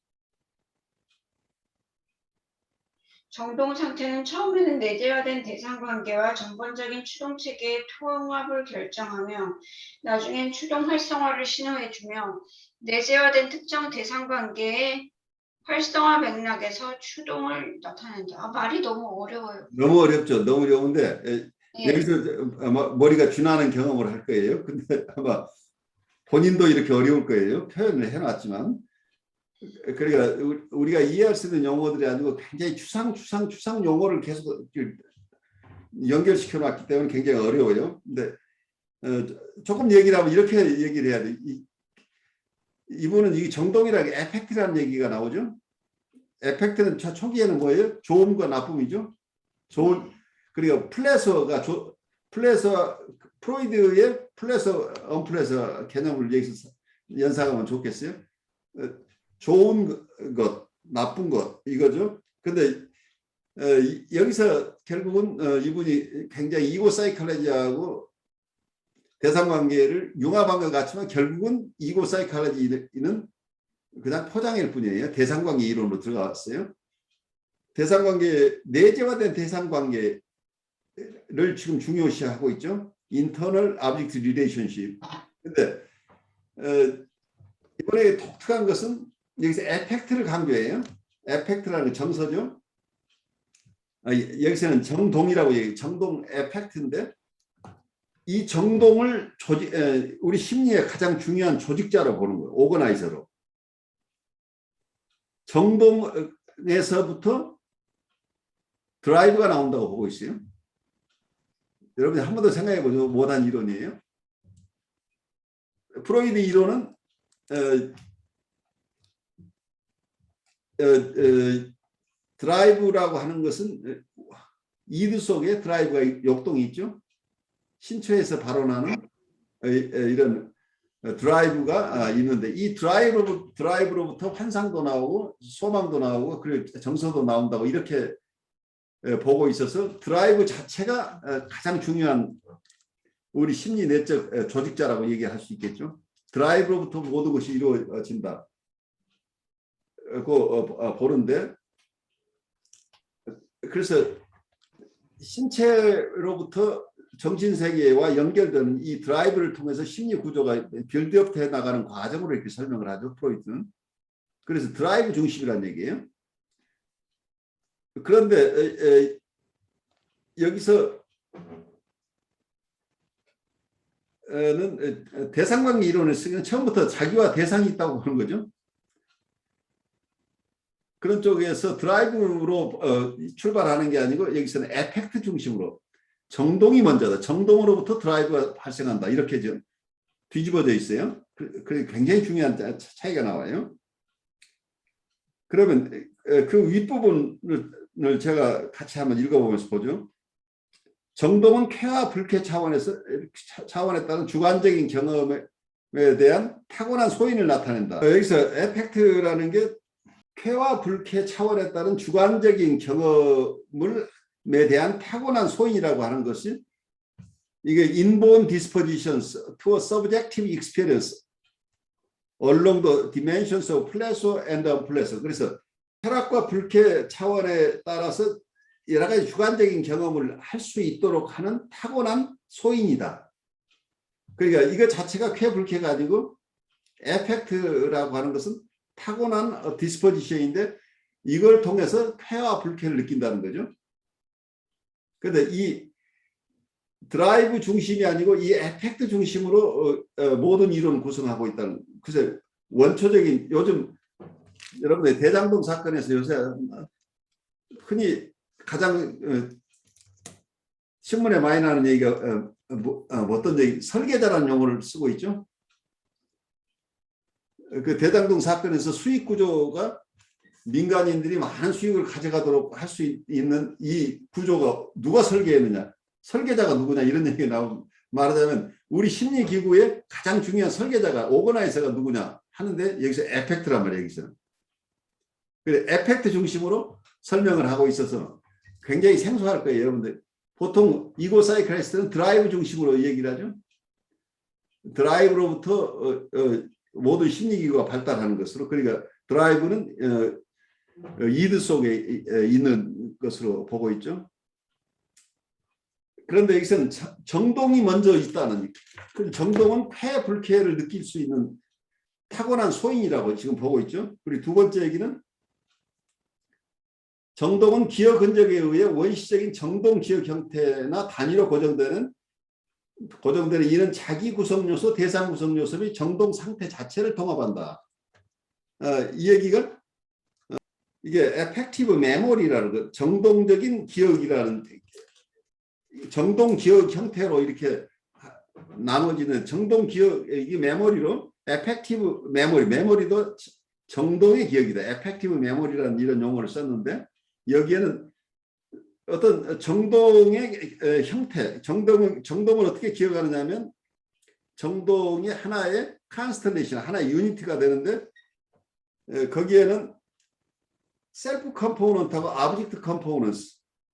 Speaker 1: 정동 상태는 처음에는 내재화된 대상관계와 전반적인 추동체계의 통합을 결정하며 나중엔 추동 활성화를 신호해주며 내재화된 특정 대상관계의 활성화 맥락에서 추동을 나타낸다. 말이 너무 어려워요.
Speaker 2: 너무 어렵죠. 너무 어려운데
Speaker 1: 예.
Speaker 2: 여기서 아마 머리가 쥐나는 경험을 할 거예요. 근데 아마 본인도 이렇게 어려울 거예요. 표현을 해놨지만. 그러니까 우리가 이해할 수 있는 용어들이 아니고 굉장히 추상 용어를 계속 연결시켜 놨기 때문에 굉장히 어려워요. 근데 조금 얘기를 하면 이렇게 얘기를 해야 돼. 이분은 이 정동이라는 에펙트라는 얘기가 나오죠. 에펙트는 초기에는 뭐예요? 좋음과 나쁨이죠. 좋은, 그리고 프로이드의 플래서 언플래서 개념을 여기서 연상하면 좋겠어요. 좋은 것, 나쁜 것 이거죠. 근데 여기서 결국은 이분이 굉장히 이고 사이콜로지하고 대상관계를 융합한 것 같지만 결국은 이고 사이콜로지는 그냥 포장일 뿐이에요. 대상관계 이론으로 들어갔어요. 대상관계, 내재화된 대상관계를 지금 중요시하고 있죠. Internal Object Relationship. 근데 이번에 독특한 것은 여기서 에펙트를 강조해요. 에펙트라는 정서죠. 여기서는 정동이라고 얘기해요. 정동 에펙트인데 이 정동을 우리 심리의 가장 중요한 조직자로 보는 거예요. 오거나이저로. 정동에서부터 드라이브가 나온다고 보고 있어요. 여러분이 한 번 더 생각해 보죠. 모단 이론이에요. 프로이드 이론은 드라이브라고 하는 것은 이드 속에 드라이브가 역동이 있죠. 신체에서 발원하는 이런 드라이브가 있는데 이 드라이브로부터 환상도 나오고 소망도 나오고 그리고 정서도 나온다고 이렇게 보고 있어서 드라이브 자체가 가장 중요한 우리 심리 내적 조직자라고 얘기할 수 있겠죠. 드라이브로부터 모든 것이 이루어진다. 보는데 그래서 신체로부터 정신세계와 연결되는 이 드라이브를 통해서 심리 구조가 빌드업돼 나가는 과정으로 이렇게 설명을 하죠. 프로이트는. 그래서 드라이브 중심이라는 얘기예요. 그런데 여기서 는 대상관계 이론을 쓰기는 처음부터 자기와 대상이 있다고 보는 거죠. 그런 쪽에서 드라이브로 출발하는 게 아니고 여기서는 에펙트 중심으로 정동이 먼저다. 정동으로부터 드라이브가 발생한다. 이렇게 좀 뒤집어져 있어요. 그게 굉장히 중요한 차이가 나와요. 그러면 그 윗부분을 제가 같이 한번 읽어보면서 보죠. 정동은 쾌와 불쾌 차원에 따른 주관적인 경험에 대한 타고난 소인을 나타낸다. 여기서 에펙트라는 게 쾌와 불쾌 차원에 따른 주관적인 경험에 대한 타고난 소인이라고 하는 것이 이게 inborn dispositions to a subjective experience along the dimensions of pleasure and unpleasure. 그래서 쾌락과 불쾌 차원에 따라서 여러 가지 주관적인 경험을 할 수 있도록 하는 타고난 소인이다. 그러니까 이거 자체가 쾌 불쾌가 아니고 에펙트라고 하는 것은 타고난 디스포지션인데 이걸 통해서 쾌와 불쾌를 느낀다는 거죠. 그런데 이 드라이브 중심이 아니고 이 에펙트 중심으로 모든 이론을 구성하고 있다는. 그래서 원초적인 요즘 여러분들 대장동 사건에서 요새 흔히 가장 신문에 많이 나는 얘기가 어떤 얘기, 설계자라는 용어를 쓰고 있죠. 그 대장동 사건에서 수익 구조가 민간인들이 많은 수익을 가져가도록 할 수 있는 이 구조가 누가 설계했느냐. 설계자가 누구냐 이런 얘기가 나오면 말하자면 우리 심리기구의 가장 중요한 설계자가 오거나이저가 누구냐 하는데 여기서 에펙트란 말이에요. 여기서. 그래 에펙트 중심으로 설명을 하고 있어서 굉장히 생소할 거예요. 여러분들. 보통 이고 사이클리스트는 드라이브 중심으로 얘기를 하죠. 드라이브로부터 모든 심리기구가 발달하는 것으로. 그러니까 드라이브는 이드 속에 있는 것으로 보고 있죠. 그런데 여기서는 정동이 먼저 있다는, 그 정동은 쾌 불쾌를 느낄 수 있는 타고난 소인이라고 지금 보고 있죠. 그리고 두 번째 얘기는 정동은 기억 흔적에 의해 원시적인 정동 기억 형태나 단위로 고정되는 이는 자기 구성 요소, 대상 구성 요소 및 정동 상태 자체를 통합한다. 이 얘기가 이게 에펙티브 메모리라는 거, 정동적인 기억이라는 정동 기억 형태로 이렇게 나눠지는 정동 기억, 이 메모리로 에펙티브 메모리도 정동의 기억이다. 에펙티브 메모리라는 이런 용어를 썼는데 여기에는 어떤 정동의 형태, 정동을 어떻게 기억하느냐면 정동이 하나의 컨스텔레이션, 하나의 유니티가 되는데 거기에는 셀프 컴포넌트하고 오브젝트 컴포넌트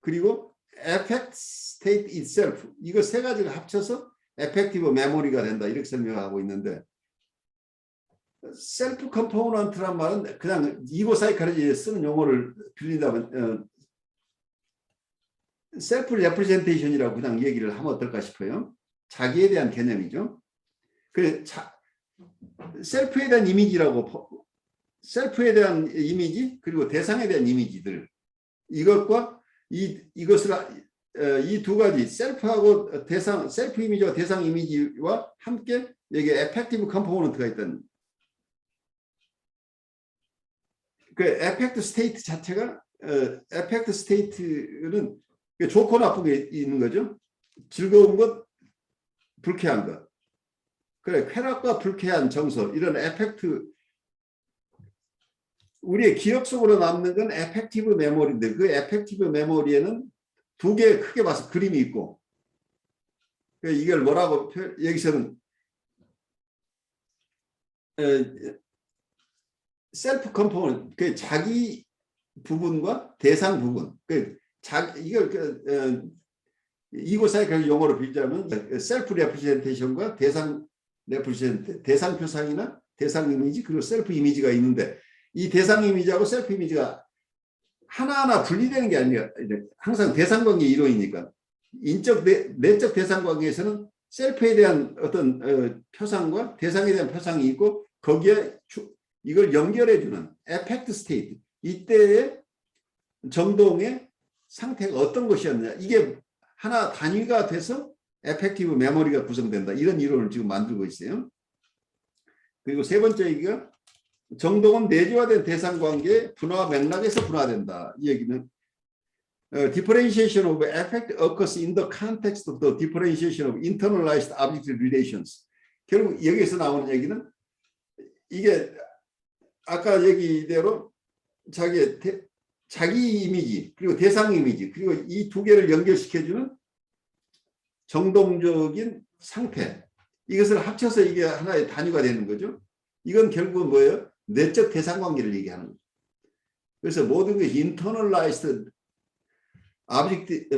Speaker 2: 그리고 에펙트 스테이트 itself 이거 세 가지를 합쳐서 에펙티브 메모리가 된다 이렇게 설명하고 있는데 셀프 컴포넌트란 말은 그냥 이고 사이클에 쓰는 용어를 빌린다면 셀프 레프레젠테이션이라고 그냥 얘기를 하면 어떨까 싶어요. 자기에 대한 개념이죠. 그 셀프에 대한 이미지라고 셀프에 대한 이미지 그리고 대상에 대한 이미지들 이것과 이것을 이 두 가지 셀프하고 대상 셀프 이미지와 대상 이미지와 함께 여기에 에펙티브 컴포넌트가 있다는 그 에펙트 스테이트 자체가 에펙트 스테이트는 좋고 나쁜 게 있는 거죠. 즐거운 것, 불쾌한 것. 그래 쾌락과 불쾌한 정서 이런 에펙트 우리의 기억 속으로 남는 건 에펙티브 메모리인데 그 에펙티브 메모리에는 두 개 크게 봐서 그림이 있고 이걸 뭐라고 여기서는 셀프 컴포넌트 그 자기 부분과 대상 부분 이걸 이고 사이클 용어로 빌자면 셀프 레프레젠테이션과 대상 레프레젠테 대상 표상이나 대상 이미지 그리고 셀프 이미지가 있는데 이 대상 이미지하고 셀프 이미지가 하나하나 분리되는 게 아니라 항상 대상관계 이론이니까 내적 대상관계에서는 셀프에 대한 어떤 표상과 대상에 대한 표상이 있고 거기에 이걸 연결해주는 에펙트 스테이트 이때의 정동의 상태가 어떤 것이었느냐 이게 하나 단위가 돼서 에펙티브 메모리가 구성된다 이런 이론을 지금 만들고 있어요. 그리고 세 번째 얘기가 정동은 내재화된 대상관계의 분화 맥락에서 분화된다. 이 얘기는 differentiation of affect occurs in the context of the differentiation of internalized object relations. 결국 여기에서 나오는 얘기는 이게 아까 얘기대로 자기 이미지 그리고 대상 이미지 그리고 이 두 개를 연결시켜주는 정동적인 상태 이것을 합쳐서 이게 하나의 단위가 되는 거죠. 이건 결국은 뭐예요? 내적 대상관계를 얘기하는 거죠. 그래서 모든 게 internalized object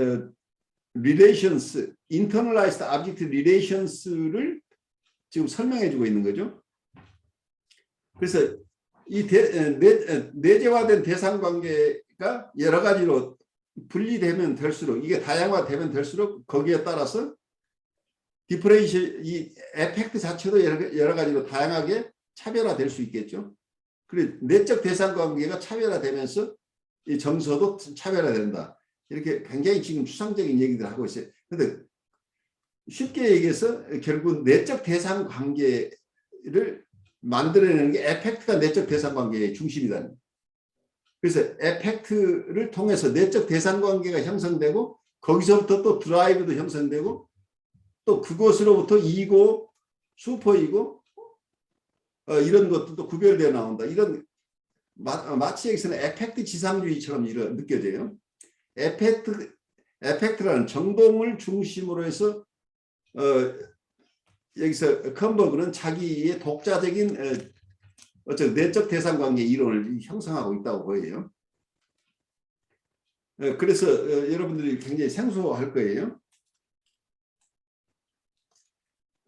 Speaker 2: relations, internalized object relations를 지금 설명해주고 있는 거죠. 그래서 이 내재화된 대상관계가 여러 가지로 분리되면 될수록 이게 다양화되면 될수록 거기에 따라서 디퍼레이션 이 에펙트 자체도 여러 가지로 다양하게 차별화될 수 있겠죠. 그리고 내적 대상관계가 차별화되면서 이 정서도 차별화된다. 이렇게 굉장히 지금 추상적인 얘기들 하고 있어요. 그런데 쉽게 얘기해서 결국 내적 대상관계를 만들어내는 게 에펙트가 내적 대상관계의 중심이다. 그래서 에펙트를 통해서 내적 대상관계가 형성되고 거기서부터 또 드라이브도 형성되고 또 그것으로부터 이고 슈퍼이고 이런 것도 구별되어 나온다. 이런 마치 여기서는 에펙트 지상주의처럼 느껴져요. 에펙트라는 정동을 중심으로 해서 여기서 컴버그는 자기의 독자적인 어쨌든 내적 대상 관계 이론을 형성하고 있다고 보여요. 그래서 여러분들이 굉장히 생소할 거예요.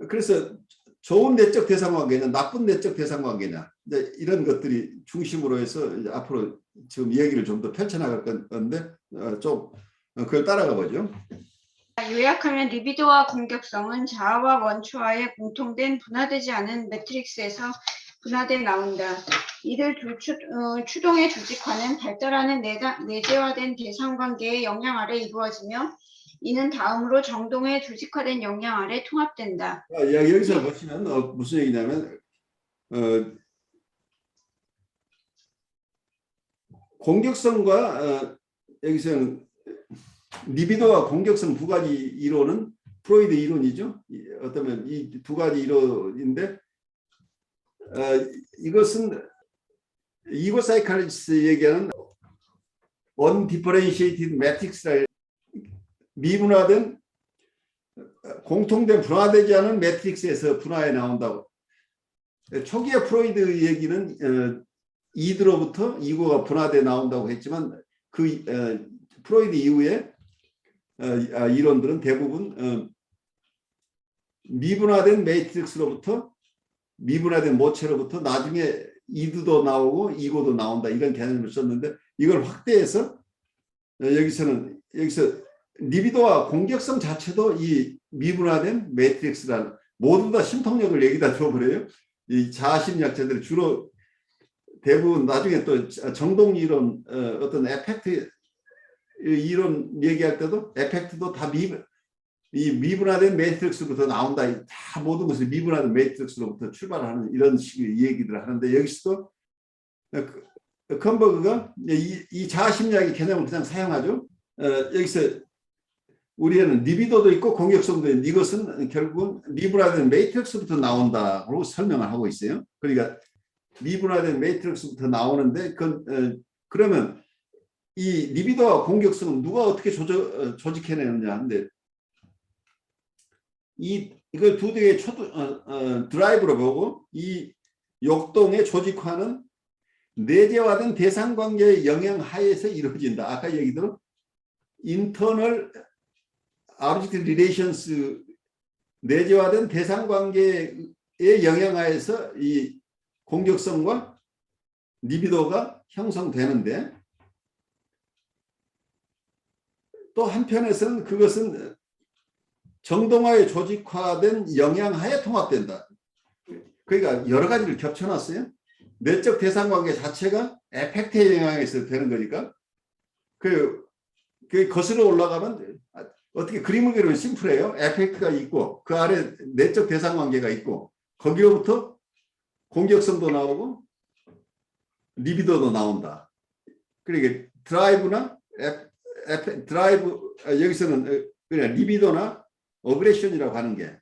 Speaker 2: 그래서 좋은 내적 대상 관계냐, 나쁜 내적 대상 관계냐, 이런 것들이 중심으로 해서 이제 앞으로 지금 얘기를 좀 더 펼쳐나갈 건데 좀 그걸 따라가 보죠.
Speaker 1: 요약하면 리비도와 공격성은 자아와 원초와의 공통된 분화되지 않은 매트릭스에서 분화돼 나온다. 이들 두 추동의 조직화는 발달하는 내재화된 대상관계의 영향 아래 이루어지며 이는 다음으로 정동의 조직화된 영향 아래 통합된다.
Speaker 2: 여기서 보시면 무슨 얘기냐면 공격성과 여기서는 리비도와 공격성 두 가지 이론은 프로이드 이론이죠. 어쩌면 이 두 가지 이론인데 이것은 이고 사이칼리스트 얘기하는 언디퍼렌시에이티드 매트릭스라 미분화된 공통된 분화되지 않은 매트릭스에서 분화해 나온다고. 초기에 프로이드 얘기는 이드로부터 이고가 분화돼 나온다고 했지만 그 프로이드 이후에 이론들은 대부분 미분화된 매트릭스로부터 미분화된 모체로부터 나중에 이드도 나오고 이고도 나온다 이런 개념을 썼는데 이걸 확대해서 여기서 리비도와 공격성 자체도 이 미분화된 매트릭스라는 모두 다 심통력을 여기다 줘버려요. 이 자아심리학자들이 주로 대부분 나중에 또 정동 이론 어떤 에펙트 이론 얘기할 때도 에펙트도 다 미분화된 매트릭스로부터 나온다. 다 모든 것을 미분화된 매트릭스로부터 출발하는 이런 식의 얘기들을 하는데 여기서도 컴버그가 이 자아심리학의 개념을 그냥 사용하죠. 여기서 우리에는 리비도도 있고 공격성도 있는 이것은 결국은 미분화된 매트릭스부터 나온다고 설명을 하고 있어요. 그러니까 미분화된 매트릭스부터 나오는데 그러면 이 리비도와 공격성은 누가 어떻게 조직해내느냐 하는데 이걸 두 개의 드라이브로 보고 이 역동의 조직화는 내재화된 대상관계의 영향 하에서 이루어진다. 아까 얘기대로 인터널 object relations 내재화된 대상관계의 영향 하에서 이 공격성과 리비도가 형성되는데 또 한편에서는 그것은 정동화에 조직화된 영향하에 통합된다. 그러니까 여러 가지를 겹쳐놨어요. 내적 대상관계 자체가 에펙트의 영향에서 되는 거니까 그 거슬러 올라가면 어떻게 그림을 그리면 심플해요. 에펙트가 있고 그 아래 내적 대상관계가 있고 거기로부터 공격성도 나오고 리비도도 나온다. 그러니까 드라이브나 드라이브 여기서는 그냥 리비도나 어그레션이라고 하는 게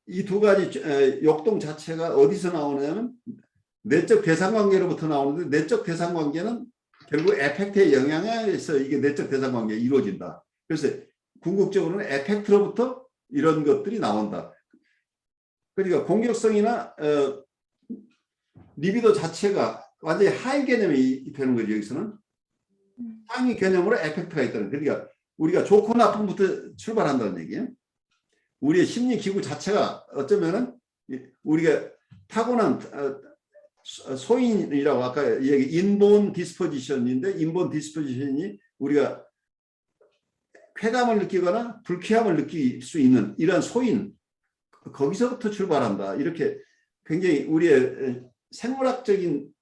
Speaker 2: 이 두 가지 역동 자체가 어디서 나오냐면 내적 대상관계로부터 나오는데 내적 대상관계는 결국 에펙트의 영향에서 이게 내적 대상관계가 이루어진다. 그래서 궁극적으로는 에펙트로부터 이런 것들이 나온다. 그러니까 공격성이나 리비도 자체가 완전히 하위 개념이 되는 거죠. 여기서는 상위 개념으로 에펙트가 있다는. 그러니까 우리가 좋고 나쁨부터 출발한다는 얘기예요. 우리의 심리 기구 자체가 어쩌면은 우리가 타고난 소인이라고 아까 얘기 인본 디스포지션인데 인본 디스포지션이 우리가 쾌감을 느끼거나 불쾌함을 느낄 수 있는 이러한 소인 거기서부터 출발한다. 이렇게 굉장히 우리의 생물학적인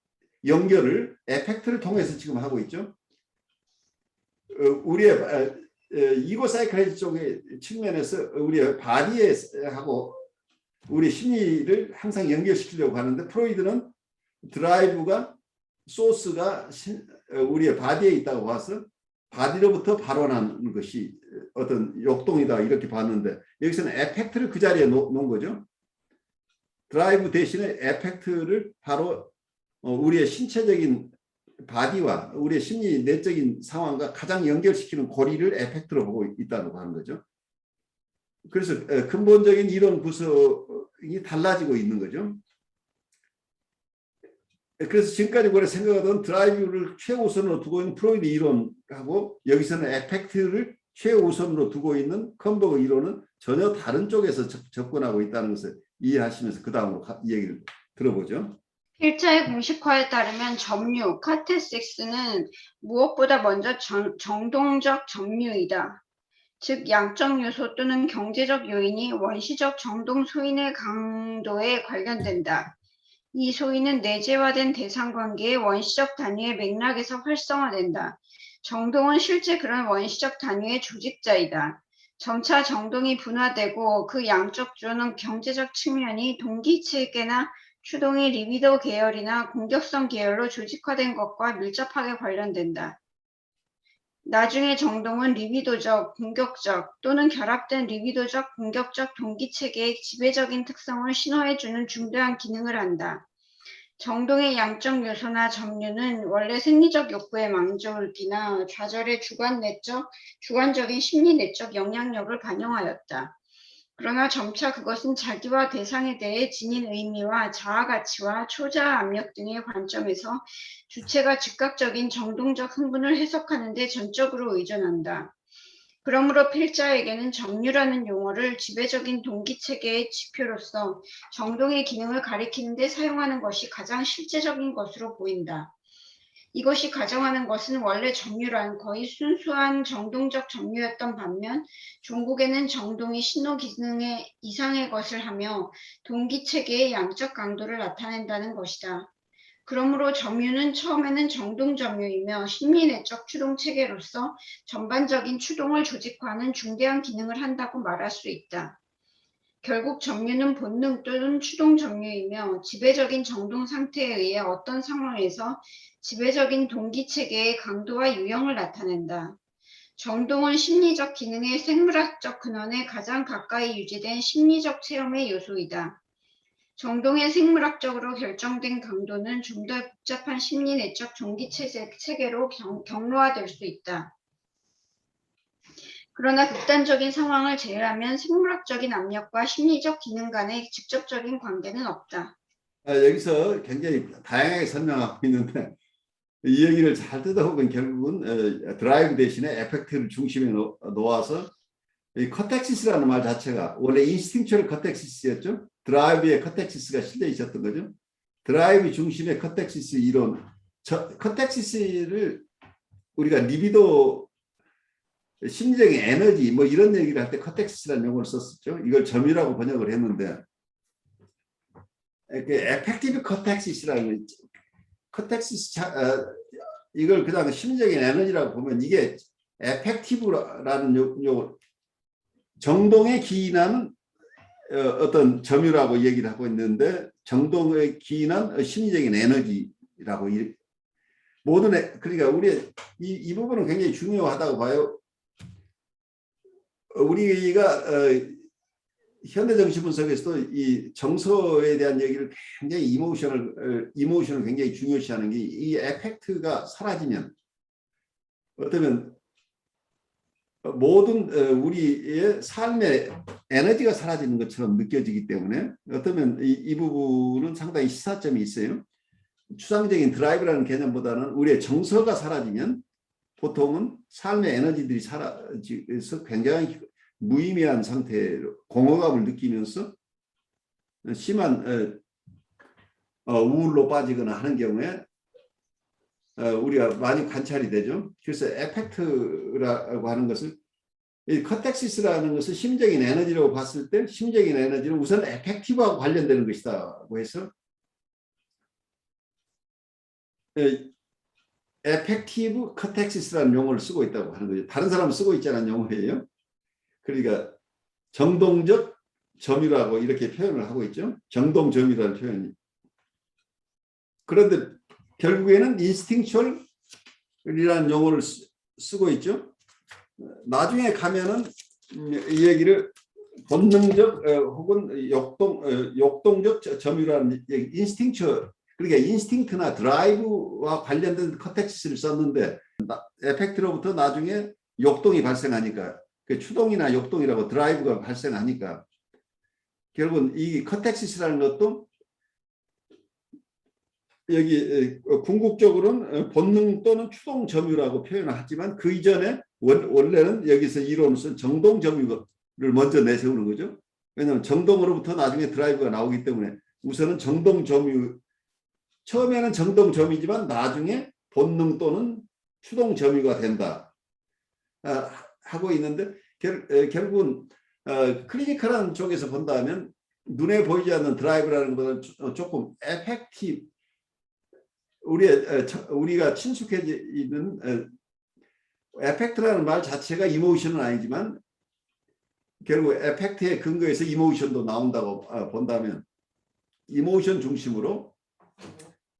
Speaker 2: 연결을 에펙트를 통해서 지금 하고 있죠. 우리의 이고 사이클 쪽의 측면에서 우리의 바디에 하고 우리 심리를 항상 연결시키려고 하는데 프로이드는 드라이브가 소스가 우리의 바디에 있다고 봐서 바디로부터 발원하는 것이 어떤 역동이다 이렇게 봤는데 여기서는 에펙트를 그 자리에 놓은 거죠. 드라이브 대신에 에펙트를 바로 우리의 신체적인 바디와 우리의 심리 내적인 상황과 가장 연결시키는 고리를 에펙트로 보고 있다고 하는 거죠. 그래서 근본적인 이론 구성이 달라지고 있는 거죠. 그래서 지금까지 우리가 생각하던 드라이브를 최우선으로 두고 있는 프로이드 이론하고 여기서는 에펙트를 최우선으로 두고 있는 컴버그 이론은 전혀 다른 쪽에서 접근하고 있다는 것을 이해하시면서 그 다음으로 이 얘기를 들어보죠.
Speaker 1: 필자의 공식화에 따르면 점유, 카테식스는 무엇보다 먼저 정동적 점유이다. 즉 양적 요소 또는 경제적 요인이 원시적 정동 소인의 강도에 관련된다. 이 소인은 내재화된 대상관계의 원시적 단위의 맥락에서 활성화된다. 정동은 실제 그런 원시적 단위의 조직자이다. 점차 정동이 분화되고 그 양적 주는 경제적 측면이 동기체계나 추동이 리비도 계열이나 공격성 계열로 조직화된 것과 밀접하게 관련된다. 나중에 정동은 리비도적, 공격적 또는 결합된 리비도적, 공격적 동기체계의 지배적인 특성을 신호해주는 중대한 기능을 한다. 정동의 양적 요소나 점유는 원래 생리적 욕구의 망조기나 좌절의 주관적인 심리 내적 영향력을 반영하였다. 그러나 점차 그것은 자기와 대상에 대해 지닌 의미와 자아 가치와 초자아 압력 등의 관점에서 주체가 즉각적인 정동적 흥분을 해석하는 데 전적으로 의존한다. 그러므로 필자에게는 점유라는 용어를 지배적인 동기체계의 지표로서 정동의 기능을 가리키는 데 사용하는 것이 가장 실제적인 것으로 보인다. 이것이 가정하는 것은 원래 점유란 거의 순수한 정동적 점유였던 반면 종국에는 정동이 신호 기능의 이상의 것을 하며 동기체계의 양적 강도를 나타낸다는 것이다. 그러므로 점유는 처음에는 정동 점유이며 심리내적 추동체계로서 전반적인 추동을 조직화하는 중대한 기능을 한다고 말할 수 있다. 결국 점유는 본능 또는 추동 점유이며 지배적인 정동 상태에 의해 어떤 상황에서 지배적인 동기체계의 강도와 유형을 나타낸다. 정동은 심리적 기능의 생물학적 근원에 가장 가까이 유지된 심리적 체험의 요소이다. 정동의 생물학적으로 결정된 강도는 좀 더 복잡한 심리 내적 동기체계로 경로화될 수 있다. 그러나 극단적인 상황을 제외하면 생물학적인 압력과 심리적 기능 간의 직접적인 관계는 없다.
Speaker 2: 여기서 굉장히 다양하게 설명하고 있는데 이 얘기를 잘 뜯어보면 결국은 드라이브 대신에 에펙트를 중심에 놓아서 이 커텍시스라는 말 자체가 원래 인스팅츄얼 커텍시스였죠. 드라이브에 커텍시스가 실려 있었던 거죠. 드라이브 중심의 커텍시스 이론. 커텍시스를 우리가 리비도 심리적인 에너지 뭐 이런 얘기를 할 때 커텍시스라는 용어를 썼었죠. 이걸 점유라고 번역을 했는데 그 에펙티브 커텍시스라는 커텍시스 이걸 그냥 심리적인 에너지라고 보면 이게 에펙티브라는 용어 정동에 기인한 어떤 점유라고 얘기를 하고 있는데 정동에 기인한 심리적인 에너지라고 모든 그러니까 우리 이 부분은 굉장히 중요하다고 봐요. 우리가 현대 정치 분석에서도 이 정서에 대한 얘기를 굉장히 이모션을 굉장히 중요시하는 게 이 에펙트가 사라지면 어쩌면 모든 우리의 삶의 에너지가 사라지는 것처럼 느껴지기 때문에 어쩌면 이 부분은 상당히 시사점이 있어요. 추상적인 드라이브라는 개념보다는 우리의 정서가 사라지면 보통은 삶의 에너지들이 사라지면서 굉장히 무의미한 상태로 공허감을 느끼면서 심한 우울로 빠지거나 하는 경우에 우리가 많이 관찰이 되죠. 그래서 에펙트라고 하는 것을 이 커텍시스라는 것을 심적인 에너지라고 봤을 때 심적인 에너지는 우선 에펙티브하고 관련되는 것이다고 해서 에펙티브 커텍시스라는 용어를 쓰고 있다고 하는 거죠. 다른 사람은 쓰고 있지 않은 용어예요. 그러니까 정동적 점유라고 이렇게 표현을 하고 있죠. 정동 점유라는 표현이. 그런데 결국에는 인스팅츄얼이라는 용어를 쓰고 있죠. 나중에 가면은 이 얘기를 본능적 혹은 역동적 점유라는 얘기, 인스팅츄얼 그러니까 인스팅크나 드라이브와 관련된 컨텍스트를 썼는데 에펙트로부터 나중에 역동이 발생하니까 그 추동이나 역동이라고 드라이브가 발생하니까 결국은 이 컨텍스트라는 것도 여기 궁극적으로는 본능 또는 추동 점유라고 표현을 하지만 그 이전에 원래는 여기서 이론을 쓴 정동 점유를 먼저 내세우는 거죠. 왜냐하면 정동으로부터 나중에 드라이브가 나오기 때문에 우선은 정동 점유, 처음에는 정동 점유지만 나중에 본능 또는 추동 점유가 된다 하고 있는데 결국은 클리니컬한 쪽에서 본다면 눈에 보이지 않는 드라이브라는 것은 조금 에펙티브, 우리가 친숙해져 있는 에펙트라는 말 자체가 이모션은 아니지만 결국 에펙트의 근거에서 이모션도 나온다고 본다면 이모션 중심으로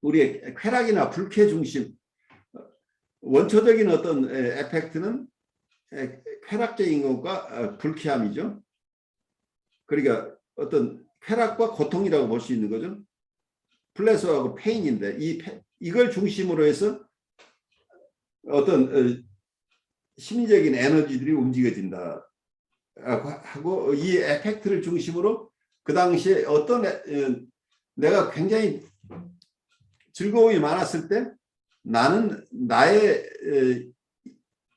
Speaker 2: 우리의 쾌락이나 불쾌 중심, 원초적인 어떤 에펙트는 쾌락적인 것과 불쾌함이죠. 그러니까 어떤 쾌락과 고통이라고 볼 수 있는 거죠. 플레저하고 페인인데 이걸 중심으로 해서 어떤 심리적인 에너지들이 움직여진다 하고 이 에펙트를 중심으로 그 당시에 어떤 내가 굉장히 즐거움이 많았을 때 나는 나의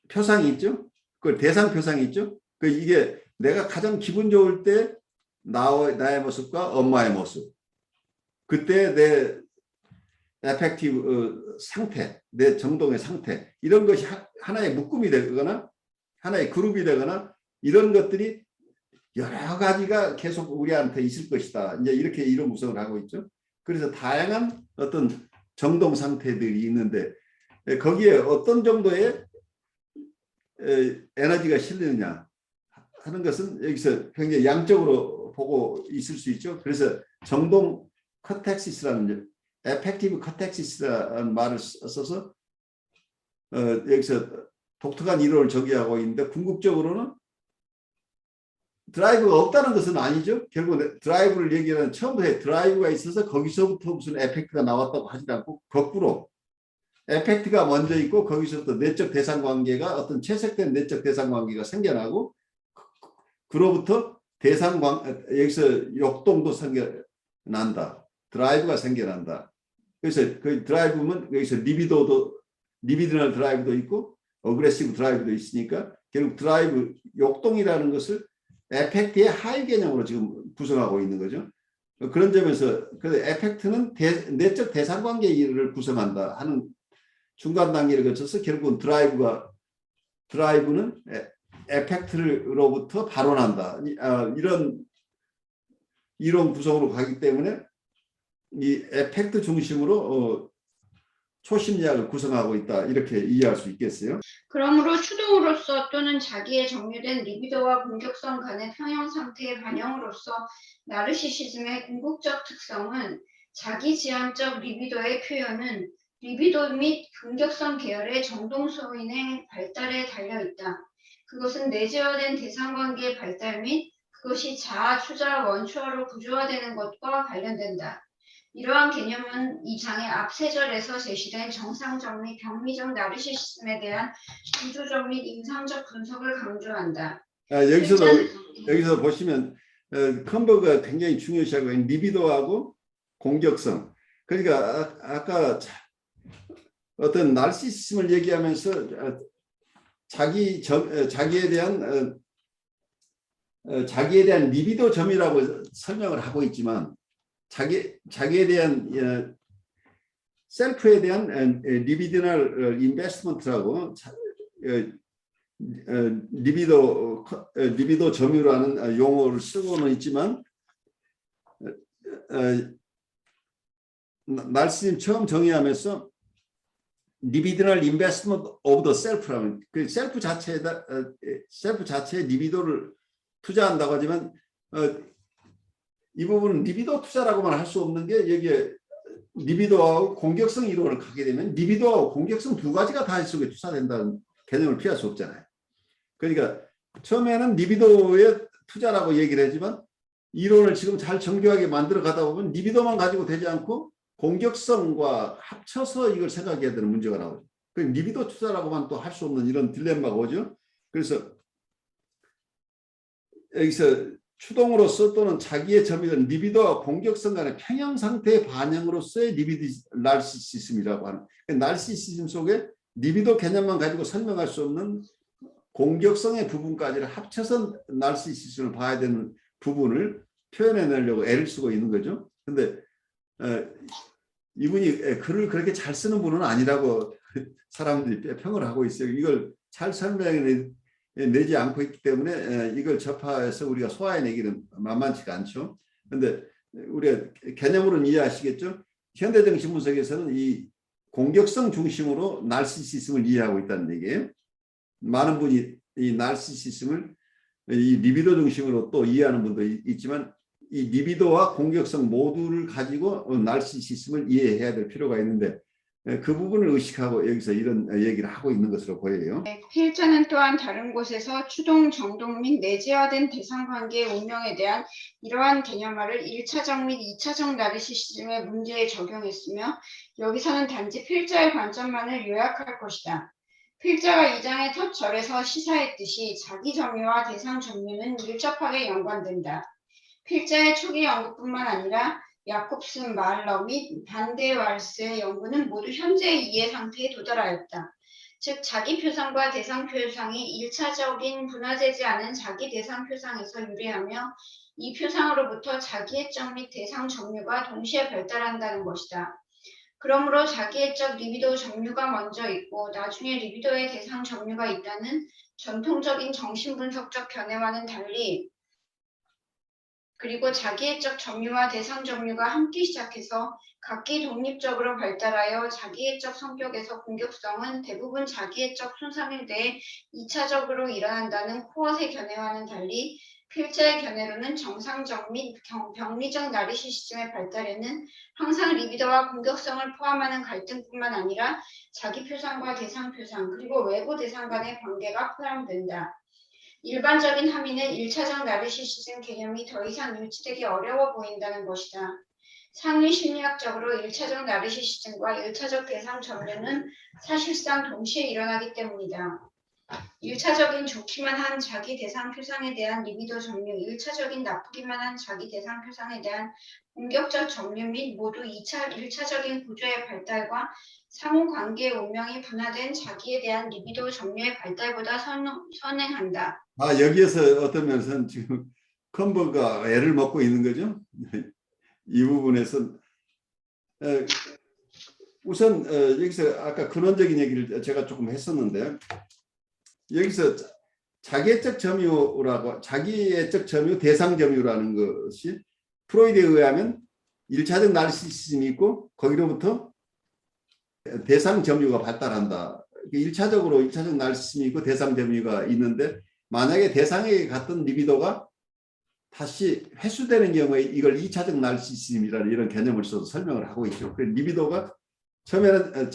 Speaker 2: 표상이 있죠. 그 대상 표상이 있죠. 그 이게 내가 가장 기분 좋을 때 나의 모습과 엄마의 모습, 그때 내 에펙티브 상태, 내 정동의 상태, 이런 것이 하나의 묶음이 되거나 하나의 그룹이 되거나 이런 것들이 여러 가지가 계속 우리한테 있을 것이다. 이제 이렇게 이런 구성을 하고 있죠. 그래서 다양한 어떤 정동 상태들이 있는데 거기에 어떤 정도의 에너지가 실리느냐 하는 것은 여기서 굉장히 양적으로 보고 있을 수 있죠. 그래서 정동 컨텍시스라는 에펙티브 컨텍시스라는 말을 써서 여기서 독특한 이론을 전개하고 있는데 궁극적으로는 드라이브가 없다는 것은 아니죠. 결국 드라이브를 얘기하는 처음부터 드라이브가 있어서 거기서부터 무슨 에펙트가 나왔다고 하지 않고 거꾸로 에펙트가 먼저 있고 거기서부터 내적 대상 관계가 어떤 채색된 내적 대상 관계가 생겨나고 그로부터 여기서 역동도 생겨난다. 드라이브가 생겨난다. 그래서 그 드라이브는 여기서 리비디널 드라이브도 있고 어그레시브 드라이브도 있으니까 결국 드라이브 역동이라는 것을 에펙트의 하위 개념으로 지금 구성하고 있는 거죠. 그런 점에서 그 에펙트는 내적 대상 관계를 구성한다 하는 중간 단계를 거쳐서 결국은 드라이브는 에펙트로부터 발원한다. 이런 이론 구성으로 가기 때문에 이 에펙트 중심으로 초심리학을 구성하고 있다. 이렇게 이해할 수 있겠어요.
Speaker 1: 그러므로 추동으로서 또는 자기의 정유된 리비도와 공격성 간의 평형 상태의 반영으로서 나르시시즘의 궁극적 특성은 자기지향적 리비도의 표현은 리비도 및 공격성 계열의 정동소인의 발달에 달려있다. 그것은 내재화된 대상관계의 발달 및 그것이 자아, 추자, 원초화로 구조화되는 것과 관련된다. 이러한 개념은 이 장의 앞 세 절에서 제시된 정상적 및 병리적 나르시시즘에 대한 구조적 및 임상적 분석을 강조한다.
Speaker 2: 여기서 보시면 컴버가 굉장히 중요시하고 있는 리비도하고 공격성. 그러니까 아까 어떤 나르시시즘을 얘기하면서 자기에 대한 리비도 점이라고 설명을 하고 있지만 자기에 대한 셀프에 대한 리비디널 인베스트먼트라고 리비도 점유라는 용어를 쓰고는 있지만 나르시즘 처음 정의하면서 리비디널 인베스트먼트 오브 더 셀프라는 그 셀프 자체에 리비도를 투자한다고 하지만 이 부분은 리비도 투자라고만 할 수 없는 게 여기에 리비도하고 공격성 이론을 가게 되면 리비도하고 공격성 두 가지가 다 속에 투자된다는 개념을 피할 수 없잖아요. 그러니까 처음에는 리비도에 투자라고 얘기를 하지만 이론을 지금 잘 정교하게 만들어 가다 보면 리비도만 가지고 되지 않고 공격성과 합쳐서 이걸 생각해야 되는 문제가 나오죠. 그 리비도 투자라고만 또 할 수 없는 이런 딜레마가 오죠. 그래서 여기서 추동으로서 또는 자기의 점이든 리비도와 공격성 간의 평형 상태의 반영으로서의 리비도 나르시시즘이라고 하는, 나르시시즘 속에 리비도 개념만 가지고 설명할 수 없는 공격성의 부분까지를 합쳐서 나르시시즘을 봐야 되는 부분을 표현해내려고 애를 쓰고 있는 거죠. 근데 이분이 글을 그렇게 잘 쓰는 분은 아니라고 사람들이 평을 하고 있어요. 이걸 잘 설명해내지 않고 있기 때문에 이걸 접해서 우리가 소화해내기는 만만치가 않죠. 그런데 우리가 개념으로는 이해하시겠죠? 현대정신분석에서는 이 공격성 중심으로 나르시시즘을 이해하고 있다는 얘기예요. 많은 분이 이 나르시시즘을 이 리비도 중심으로 또 이해하는 분도 있지만 이 리비도와 공격성 모두를 가지고 나르시시즘을 이해해야 될 필요가 있는데 그 부분을 의식하고 여기서 이런 얘기를 하고 있는 것으로 보여요.
Speaker 1: 필자는 또한 다른 곳에서 추동, 정동 및 내재화된 대상관계의 운명에 대한 이러한 개념화를 1차적 및 2차적 나르시시즘의 문제에 적용했으며 여기서는 단지 필자의 관점만을 요약할 것이다. 필자가 이 장의 첫 절에서 시사했듯이 자기 점유와 대상 점유는 밀접하게 연관된다. 필자의 초기 연구뿐만 아니라 야콥슨, 말러 및 반데왈스의 연구는 모두 현재의 이해 상태에 도달하였다. 즉 자기 표상과 대상 표상이 1차적인 분화되지 않은 자기 대상 표상에서 유래하며 이 표상으로부터 자기애적 및 대상 점유가 동시에 발달한다는 것이다. 그러므로 자기애적 리비도 점유가 먼저 있고 나중에 리비도의 대상 점유가 있다는 전통적인 정신분석적 견해와는 달리 그리고 자기애적 점유와 대상 점유가 함께 시작해서 각기 독립적으로 발달하여 자기애적 성격에서 공격성은 대부분 자기애적 손상에 대해 2차적으로 일어난다는 코엇의 견해와는 달리 필자의 견해로는 정상적 및 병리적 나르시시즘의 발달에는 항상 리비도와 공격성을 포함하는 갈등뿐만 아니라 자기 표상과 대상 표상 그리고 외부 대상 간의 관계가 포함된다. 일반적인 함의는 1차적 나르시시즘 개념이 더 이상 유지되기 어려워 보인다는 것이다. 상위 심리학적으로 1차적 나르시시즘과 1차적 대상 점유는 사실상 동시에 일어나기 때문이다. 1차적인 좋기만 한 자기 대상 표상에 대한 리비도 점유, 1차적인 나쁘기만 한 자기 대상 표상에 대한 공격적 점유 및 모두 1차적인 구조의 발달과 상호관계의 운명이 분화된 자기에 대한 리비도 점유의 발달보다 선행한다.
Speaker 2: 여기에서 어떤 면에서는 지금 컴버가 애를 먹고 있는 거죠. 이 부분에서 우선 여기서 아까 근원적인 얘기를 제가 조금 했었는데 여기서 자기애적 점유라고 자기애적 점유 대상 점유라는 것이 프로이드에 의하면 1차적 나르시시즘이 있고 거기로부터 대상 점유가 발달한다. 1차적으로 1차적 나르시시즘이 있고 대상 점유가 있는데 만약에 대상에게 갔던 리비도가 다시 회수되는 경우에 이걸 2차적 나르시시즘이라는 이런 개념을 써서 설명을 하고 있죠. 그 리비도가 처음에는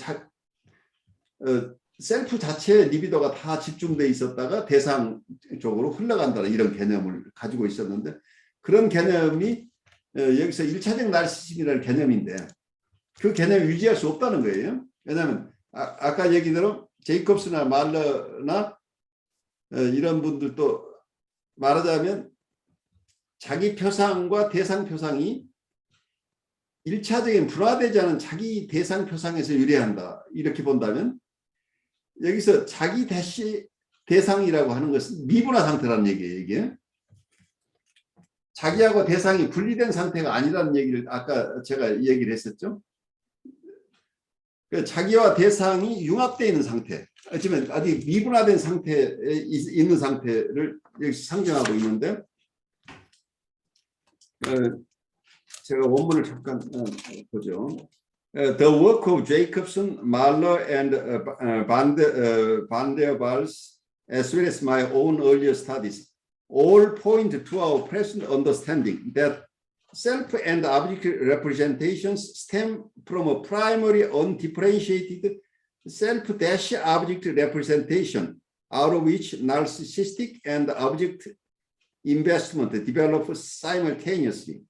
Speaker 2: 셀프 자체의 리비도가 다 집중돼 있었다가 대상 쪽으로 흘러간다는 이런 개념을 가지고 있었는데 그런 개념이 여기서 1차적 나르시시즘이라는 개념인데 그 개념을 유지할 수 없다는 거예요. 왜냐하면 아까 얘기대로 제이콥스나 말러나 이런 분들도 말하자면 자기 표상과 대상 표상이 1차적인 분화되지 않은 자기 대상 표상에서 유래한다. 이렇게 본다면 여기서 자기 대시 대상이라고 하는 것은 미분화 상태라는 얘기예요. 이게. 자기하고 대상이 분리된 상태가 아니라는 얘기를 아까 제가 얘기를 했었죠. 자기와 대상이 융합되어 있는 상태, 하지만 아직 미분화된 상태에 있는 상태를 여기서 상정하고 있는데 제가 원문을 잠깐 보죠. The work of Jacobson, Mahler, and Van der Waals, as well as my own earlier studies, all point to our present understanding that self and object representations stem from a primary undifferentiated self-object representation, out of which narcissistic and object investment develop simultaneously.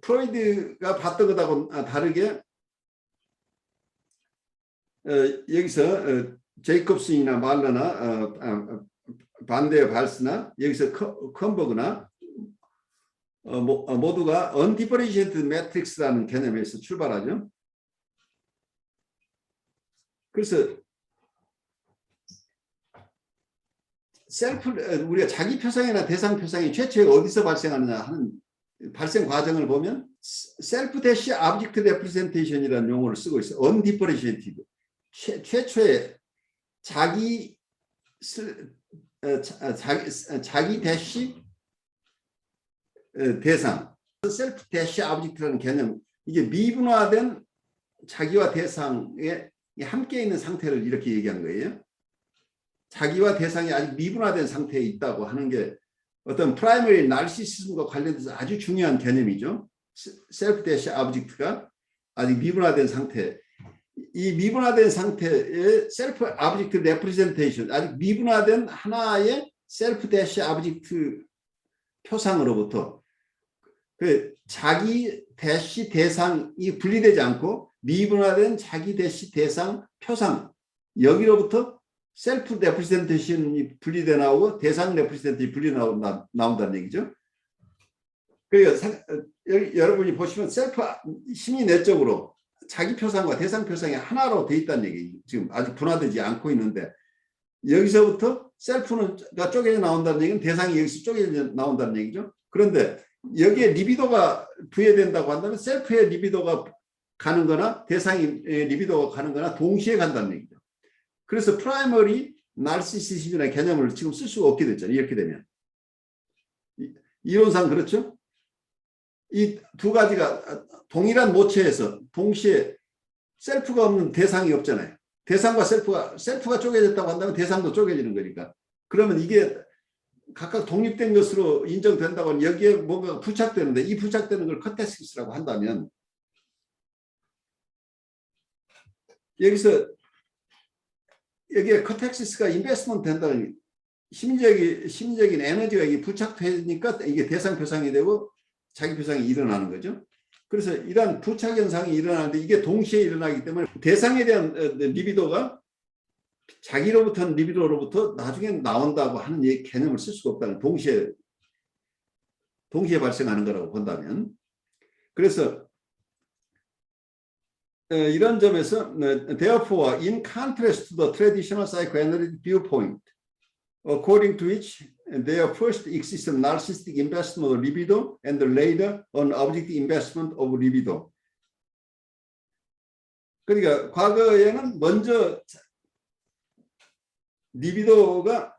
Speaker 2: 프로이드가 봤던 것하고 다르게 여기서 제이콥슨이나 말러나 반대의 발스나 여기서 컴버그나 모두가 undifferentiated matrix라는 개념에서 출발하죠. 그래서 우리가 자기 표상이나 대상 표상이 최초에 어디서 발생하느냐 하는 발생 과정을 보면 셀프 대시 오브젝트 레프레젠테이션이라는 용어를 쓰고 있어요. undifferentiated. 최초에 자기 대시 대상, 셀프 대시 오브젝트라는 개념, 이게 미분화된 자기와 대상에 함께 있는 상태를 이렇게 얘기하는 거예요. 자기와 대상이 아직 미분화된 상태에 있다고 하는 게 어떤 프라이머리 나르시시즘과 관련돼서 아주 중요한 개념이죠. 셀프 대시 오브젝트가 아직 미분화된 상태. 이 미분화된 상태의 셀프 오브젝트 레프레젠테이션, 아직 미분화된 하나의 셀프 대시 오브젝트 표상으로부터 그 자기 대시 대상이 분리되지 않고 미분화된 자기 대시 대상 표상, 여기로부터 셀프 레프레젠테이션이 분리돼 나오고 대상 레프레젠테이션이 분리 나온다는 얘기죠. 그러니까 여러분이 보시면 셀프 심리 내적으로 자기 표상과 대상 표상이 하나로 돼 있다는 얘기, 지금 아직 분화되지 않고 있는데, 여기서부터 셀프가 쪼개져 나온다는 얘기는 대상이 여기서 쪼개져 나온다는 얘기죠. 그런데 여기에 리비도가 부여된다고 한다면 셀프의 리비도가 가는 거나 대상의 리비도가 가는 거나 동시에 간다는 얘기죠. 그래서 프라이머리 나르시시즘이라는 개념을 지금 쓸 수가 없게 됐잖아요. 이렇게 되면. 이론상 그렇죠? 이 두 가지가 동일한 모체에서 동시에 셀프가 없는 대상이 없잖아요. 대상과 셀프가 쪼개졌다고 한다면 대상도 쪼개지는 거니까. 그러면 이게 각각 독립된 것으로 인정된다고 하면 여기에 뭔가 부착되는데, 이 부착되는 걸 커텍시스라고 한다면, 여기에 커텍시스가 인베스트먼트 된다는 심리적인 에너지가 이게 부착되니까 이게 대상 표상이 되고 자기 표상이 일어나는 거죠. 그래서 이러한 부착 현상이 일어나는데 이게 동시에 일어나기 때문에 대상에 대한 리비도가 자기로부터는 리비도로부터 나중에 나온다고 하는 개념을 쓸 수가 없다는, 동시에 발생하는 거라고 본다면. 그래서 이런 점에서 therefore in contrast to the traditional psychoanalytic viewpoint according to which there first exists a narcissistic investment of libido and later an objective investment of libido. 그러니까 과거에는 먼저 리비도가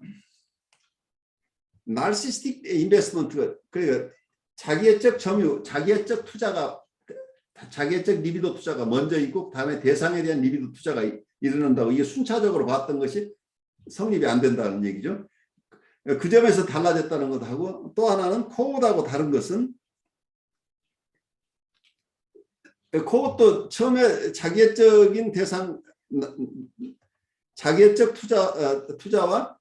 Speaker 2: 나르시스틱 인베스트먼트가, 그러니까 자기애적 점유, 자기애적 투자가, 자기애적 리비도 투자가 먼저 있고 다음에 대상에 대한 리비도 투자가 일어난다고, 이게 순차적으로 봤던 것이 성립이 안 된다는 얘기죠. 그 점에서 달라졌다는 것하고, 또 하나는 코웃하고 다른 것은, 코웃도 처음에 자기애적인 대상, 자기애적 투자와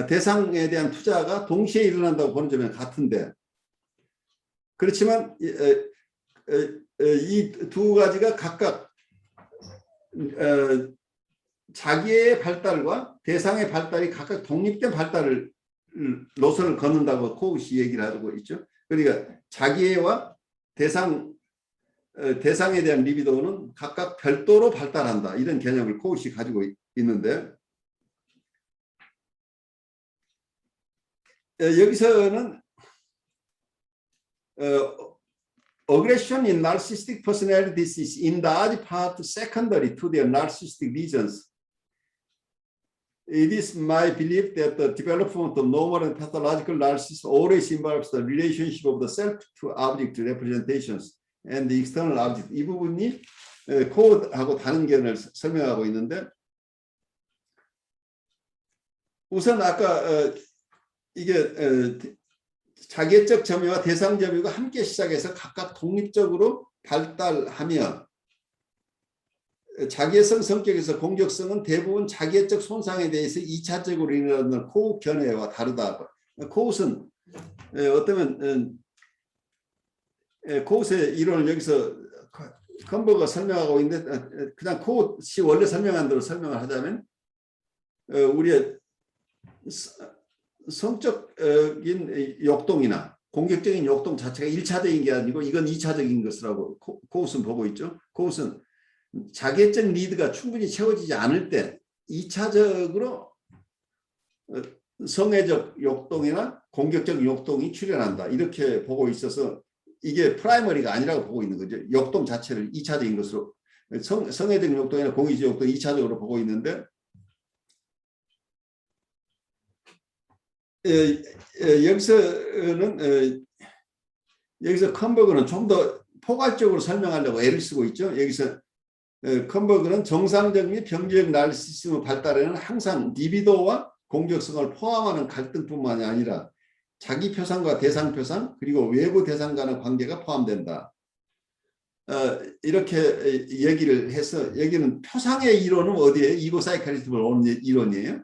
Speaker 2: 대상에 대한 투자가 동시에 일어난다고 보는 점은 같은데, 그렇지만 이 두 가지가 각각 자기의 발달과 대상의 발달이 각각 독립된 발달을 노선을 걷는다고 코웃이 얘기를 하고 있죠. 그러니까 자기애와 대상에 대한 리비도는 각각 별도로 발달한다, 이런 개념을 코웃이 가지고 있는데, 여기서는 aggression in narcissistic personalities is in large part secondary to their narcissistic reasons. It is my belief that the development of normal and pathological narcissism always involves the relationship of the self to object representations and the external object. 이 부분이 코드하고 다른 견해를 설명하고 있는데, 우선 아까 이게 자기애적 점유와 대상 점유가 함께 시작해서 각각 독립적으로 발달하며, 자기애성 성격에서 공격성은 대부분 자기애적 손상에 대해서 2차적으로 일어나는 코웃 견해와 다르다. 코웃은 어쩌면 코웃의 이론을 여기서 컨버가 설명하고 있는데 그냥 코웃이 원래 설명한 대로 설명을 하자면 우리의 성적인 역동이나 공격적인 역동 자체가 1차적인 게 아니고 이건 2차적인 것이라고 코웃은 보고 있죠. 코웃은 자기애적 리드가 충분히 채워지지 않을 때 2차적으로 성애적 역동이나 공격적 역동이 출현한다. 이렇게 보고 있어서 이게 프라이머리가 아니라고 보고 있는 거죠. 역동 자체를 2차적인 것으로 성애적 역동이나 공격적 역동 2차적으로 보고 있는데 여기서 컨버그는 좀 더 포괄적으로 설명하려고 애를 쓰고 있죠. 여기서 컨버그는 정상적 및 병리적 나르시시즘의 발달에는 항상 리비도와 공격성을 포함하는 갈등뿐만이 아니라 자기 표상과 대상 표상 그리고 외부 대상 간의 관계가 포함된다. 이렇게 얘기를 해서 여기는 표상의 이론은 어디에 이고 사이칼리즘을 온 이론이에요.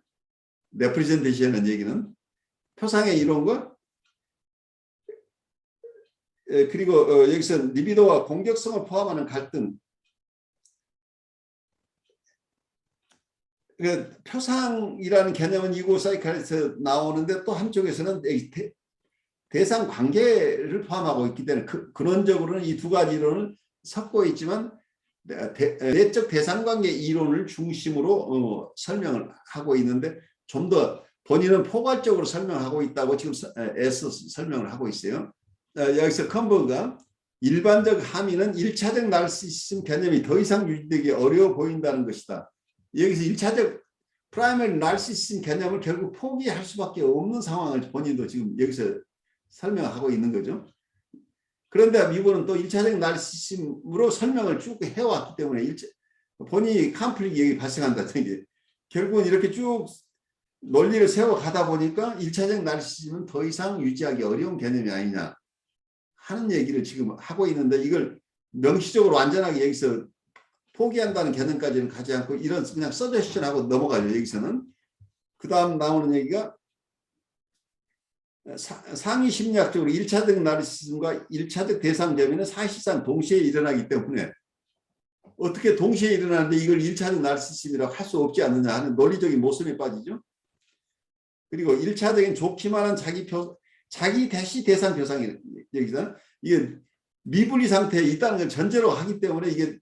Speaker 2: 레프리젠테이션의 얘기는 표상의 이론과 그리고 여기서 리비도와 공격성을 포함하는 갈등. 표상이라는 개념은 이고 사이칼에서 나오는데 또 한쪽에서는 대상 관계를 포함하고 있기 때문에 근원적으로는 이 두 가지 이론을 섞고 있지만 내적 대상 관계 이론을 중심으로 설명을 하고 있는데 좀 더 본인은 포괄적으로 설명하고 있다고 지금 애써 설명을 하고 있어요. 여기서 컨버가 일반적 함의는 1차적 나르시시즘 개념이 더 이상 유지되기 어려워 보인다는 것이다. 여기서 1차적 프라이머리 나르시시즘 개념을 결국 포기할 수밖에 없는 상황을 본인도 지금 여기서 설명하고 있는 거죠. 그런데 미국은 또 1차적 나르시시즘으로 설명을 쭉 해왔기 때문에 본인이 컴플릭이 발생한다는 게 결국은 이렇게 쭉 논리를 세워가다 보니까 1차적 나르시시즘은 더 이상 유지하기 어려운 개념이 아니냐 하는 얘기를 지금 하고 있는데 이걸 명시적으로 완전하게 여기서 포기한다는 개념까지는 가지 않고 이런 그냥 서제션하고 넘어가죠. 여기서는. 그 다음 나오는 얘기가 상위 심리학적으로 1차적 나르시즘과 1차적 대상 범위는 사실상 동시에 일어나기 때문에 어떻게 동시에 일어나는데 이걸 1차적 나르시즘이라고 할 수 없지 않느냐 하는 논리적인 모순에 빠지죠. 그리고 1차적인 좋기만한 자기 대시 대상 표상이 여기서 이게 미분리 상태에 있다는 걸 전제로 하기 때문에 이게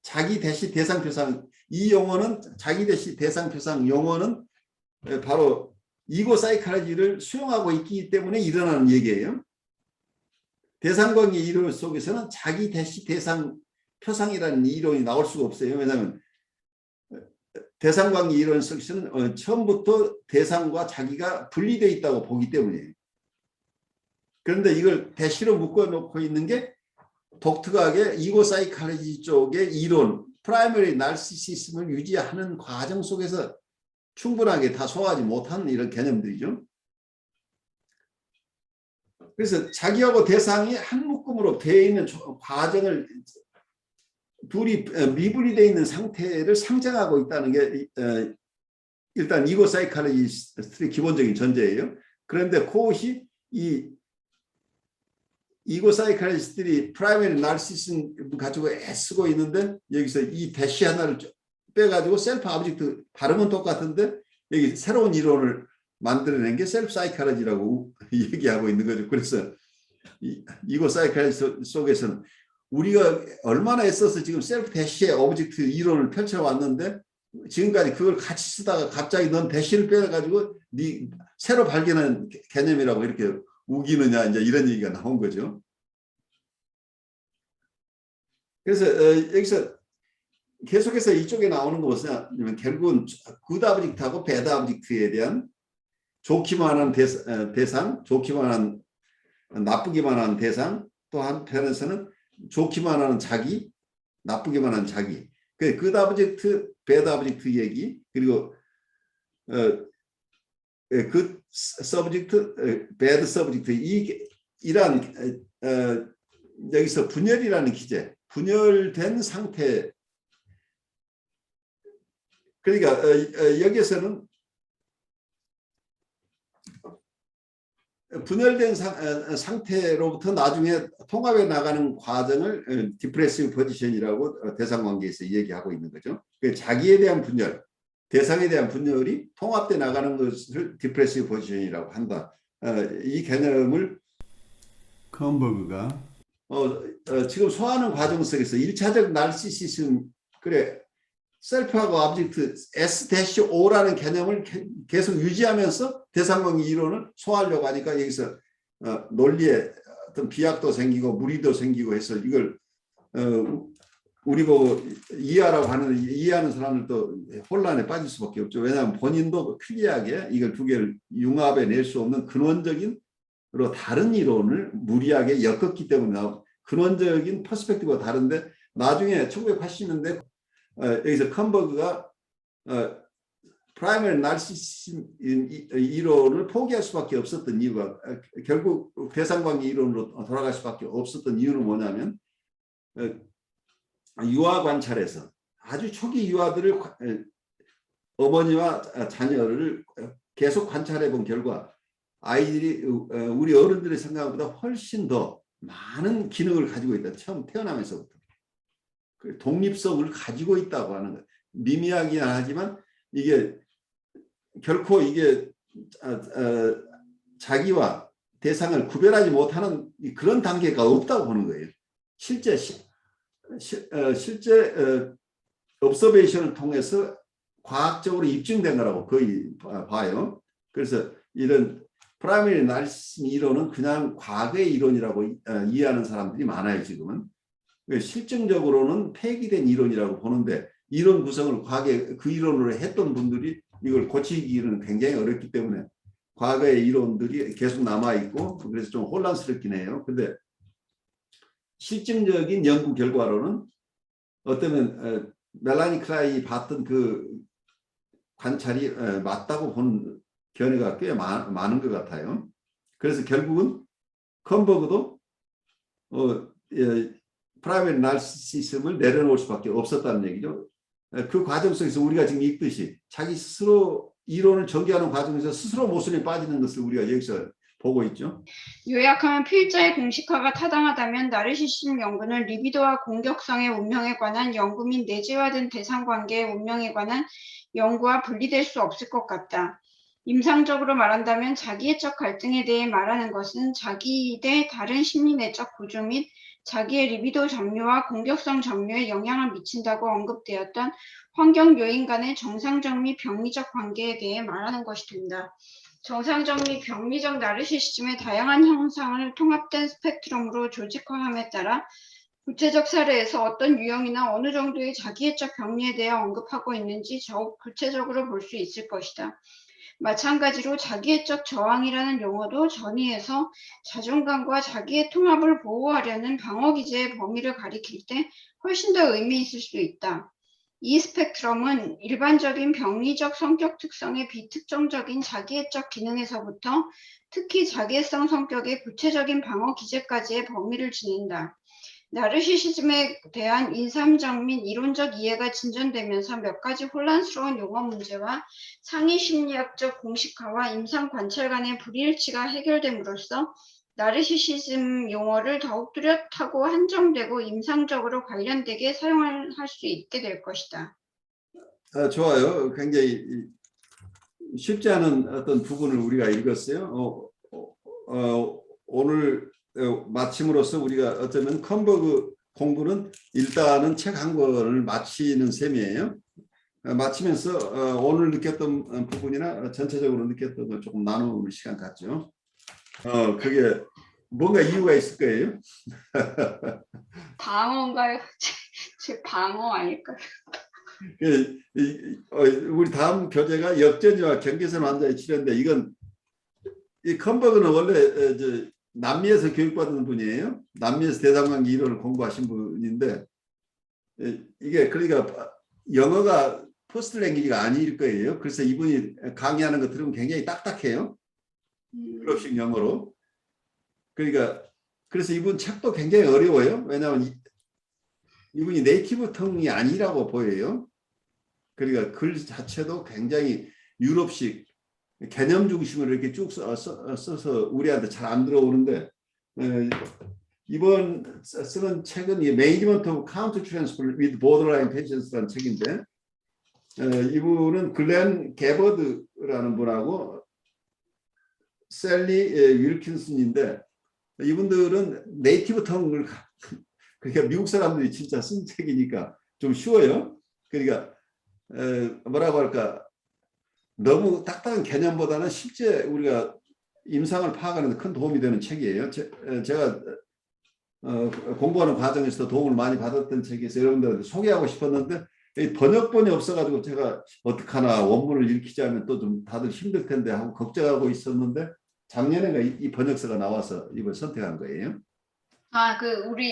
Speaker 2: 자기 대시 대상 표상 이 용어는 자기 대시 대상 표상 용어는 바로 이고 사이칼리지를 수용하고 있기 때문에 일어나는 얘기예요. 대상관계 이론 속에서는 자기 대시 대상 표상이라는 이론이 나올 수가 없어요. 왜냐하면 대상관계 이론 속에서는 처음부터 대상과 자기가 분리되어 있다고 보기 때문이에요. 그런데 이걸 대시로 묶어놓고 있는 게 독특하게 이고 사이칼리지 쪽의 이론, 프라이머리 나르시시즘을 유지하는 과정 속에서 충분하게 다 소화하지 못하는 이런 개념들이죠. 그래서 자기하고 대상이 한 묶음으로 되어 있는 과정을 둘이 미분리되어 있는 상태를 상정하고 있다는 게 일단 이고 사이칼리스트의 기본적인 전제예요. 그런데 코웃이 이고 사이칼리스트들이 프라이머리 나르시시즘 가지고 애쓰고 있는데 여기서 이 대시 하나를 빼가지고 셀프 아브젝트 발음은 똑같은데 여기 새로운 이론을 만들어낸 게 셀프 사이칼리지라고 얘기하고 있는 거죠. 그래서 이고 사이칼리지 속에서는 우리가 얼마나 애써서 지금 셀프 대시의 오브젝트 이론을 펼쳐왔는데 지금까지 그걸 같이 쓰다가 갑자기 넌 대시를 빼가지고 네 새로 발견한 개념이라고 이렇게 우기느냐 이제 이런 얘기가 나온 거죠. 그래서 여기서 계속해서 이쪽에 나오는 것은 결국은 굿 아브젝트하고 배드 아브젝트에 대한 좋기만 한 대상, 좋기만 한 나쁘기만 한 대상, 또 한편에서는 좋기만 하는 자기, 나쁘기만 한 자기. 굿 아브젝트, 배드 아브젝트 얘기, 그리고 굿 서브젝트, 배드 서브젝트 이러한 여기서 분열이라는 기제, 분열된 상태. 그러니까 여기에서는 분열된 상태로부터 나중에 통합해 나가는 과정을 디프레시브 포지션이라고 대상관계에서 얘기하고 있는 거죠. 자기에 대한 분열, 대상에 대한 분열이 통합돼 나가는 것을 디프레시브 포지션이라고 한다. 이 개념을 컴버그가 지금 소화하는 과정 속에서 1차적 나르시시즘, 그래, 셀프하고 오브젝트 S-O라는 개념을 계속 유지하면서 대상관계 이론을 소화하려고 하니까 여기서 논리에 어떤 비약도 생기고 무리도 생기고 해서 이걸 우리 보고 이해하는 사람들도 혼란에 빠질 수밖에 없죠. 왜냐하면 본인도 클리어하게 이걸 두 개를 융합해 낼 수 없는 근원적인 다른 이론을 무리하게 엮었기 때문에 근원적인 퍼스펙티브가 다른데, 나중에 1980년대 여기서 컴버그가 프라이머리 나르시시즘 이론을 포기할 수밖에 없었던 이유가, 결국 대상관계 이론으로 돌아갈 수밖에 없었던 이유는 뭐냐면, 유아 관찰에서 아주 초기 유아들을 어머니와 자녀를 계속 관찰해 본 결과 아이들이 우리 어른들의 생각보다 훨씬 더 많은 기능을 가지고 있다. 처음 태어나면서부터 독립성을 가지고 있다고 하는 거예요. 미미하긴 하지만 이게 결코 이게 자기와 대상을 구별하지 못하는 그런 단계가 없다고 보는 거예요. 실제 옵서베이션을 통해서 과학적으로 입증된 거라고 거의 봐요. 그래서 이런 프라이머리 나르시시즘 이론은 그냥 과거의 이론이라고 이해하는 사람들이 많아요, 지금은. 실증적으로는 폐기된 이론이라고 보는데, 이론 구성을 과거에 그 이론으로 했던 분들이 이걸 고치기는 굉장히 어렵기 때문에 과거의 이론들이 계속 남아있고, 그래서 좀 혼란스럽긴 해요. 근데 실증적인 연구 결과로는 어쩌면 멜라니 클라이 봤던 그 관찰이 맞다고 보는 견해가 꽤 많은 것 같아요. 그래서 결국은 컴버그도 프라이머리 나르시시즘을 내려놓을 수밖에 없었다는 얘기죠. 그 과정 속에서 우리가 지금 읽듯이 자기 스스로 이론을 전개하는 과정에서 스스로 모순에 빠지는 것을 우리가 여기서 보고 있죠.
Speaker 1: 요약하면 필자의 공식화가 타당하다면 나르시시즘 연구는 리비도와 공격성의 운명에 관한 연구 및 내재화된 대상관계의 운명에 관한 연구와 분리될 수 없을 것 같다. 임상적으로 말한다면 자기애적 갈등에 대해 말하는 것은 자기 대 다른 심리내적 구조 및 자기의 리비도 점유와 공격성 점유에 영향을 미친다고 언급되었던 환경 요인 간의 정상적 및 병리적 관계에 대해 말하는 것이 된다. 정상적 및 병리적 나르시시즘의 다양한 형상을 통합된 스펙트럼으로 조직화함에 따라 구체적 사례에서 어떤 유형이나 어느 정도의 자기애적 병리에 대해 언급하고 있는지 더욱 구체적으로 볼 수 있을 것이다. 마찬가지로 자기애적 저항이라는 용어도 전이에서 자존감과 자기의 통합을 보호하려는 방어기제의 범위를 가리킬 때 훨씬 더 의미 있을 수 있다. 이 스펙트럼은 일반적인 병리적 성격 특성의 비특정적인 자기애적 기능에서부터 특히 자기애성 성격의 구체적인 방어 기제까지의 범위를 지닌다. 나르시시즘에 대한 인삼적 및 이론적 이해가 진전되면서 몇 가지 혼란스러운 용어 문제와 상위 심리학적 공식화와 임상 관찰 간의 불일치가 해결됨으로써 나르시시즘 용어를 더욱 뚜렷하고 한정되고 임상적으로 관련되게 사용할 수 있게 될 것이다.
Speaker 2: 좋아요. 굉장히 쉽지 않은 어떤 부분을 우리가 읽었어요. 오늘 마침으로써 우리가 어쩌면 컴버그 공부는 일단은 책 한 권을 마치는 셈이에요. 마치면서 오늘 느꼈던 부분이나 전체적으로 느꼈던 걸 조금 나누는 시간 갖죠. 그게 뭔가 이유가 있을 거예요.
Speaker 1: 방어인가요? 제 방어 아닐까요?
Speaker 2: 우리 다음 교재가 역전이와 경계선 환자의 치료인데, 이건 이 컴버그는 원래 남미에서 교육받은 분이에요. 남미에서 대상관계 이론을 공부하신 분인데, 이게 그러니까 영어가 퍼스트 랭귀지가 아닐 거예요. 그래서 이분이 강의하는 것 들으면 굉장히 딱딱해요. 유럽식 영어로. 그러니까 그래서 이분 책도 굉장히 어려워요. 왜냐하면 이분이 네이티브 텅이 아니라고 보여요. 그러니까 글 자체도 굉장히 유럽식 개념 중심으로 이렇게 쭉 써서 우리한테 잘 안 들어오는데 이번 쓰는 책은 Management of Counter Transfer with Borderline Patients라는 책인데 이분은 글렌 게버드라는 분하고 셀리 윌킨슨인데 이분들은 네이티브 텅을 그러니까 미국 사람들이 진짜 쓴 책이니까 좀 쉬워요. 그러니까 뭐라고 할까 너무 딱딱한 개념보다는 실제 우리가 임상을 파악하는 데 큰 도움이 되는 책이에요. 제가 공부하는 과정에서 도움을 많이 받았던 책에서 여러분들한테 소개하고 싶었는데 번역본이 없어가지고 제가 어떡하나 원문을 읽히자면 또 좀 다들 힘들 텐데 하고 걱정하고 있었는데 작년에 이 번역서가 나와서 이걸 선택한 거예요.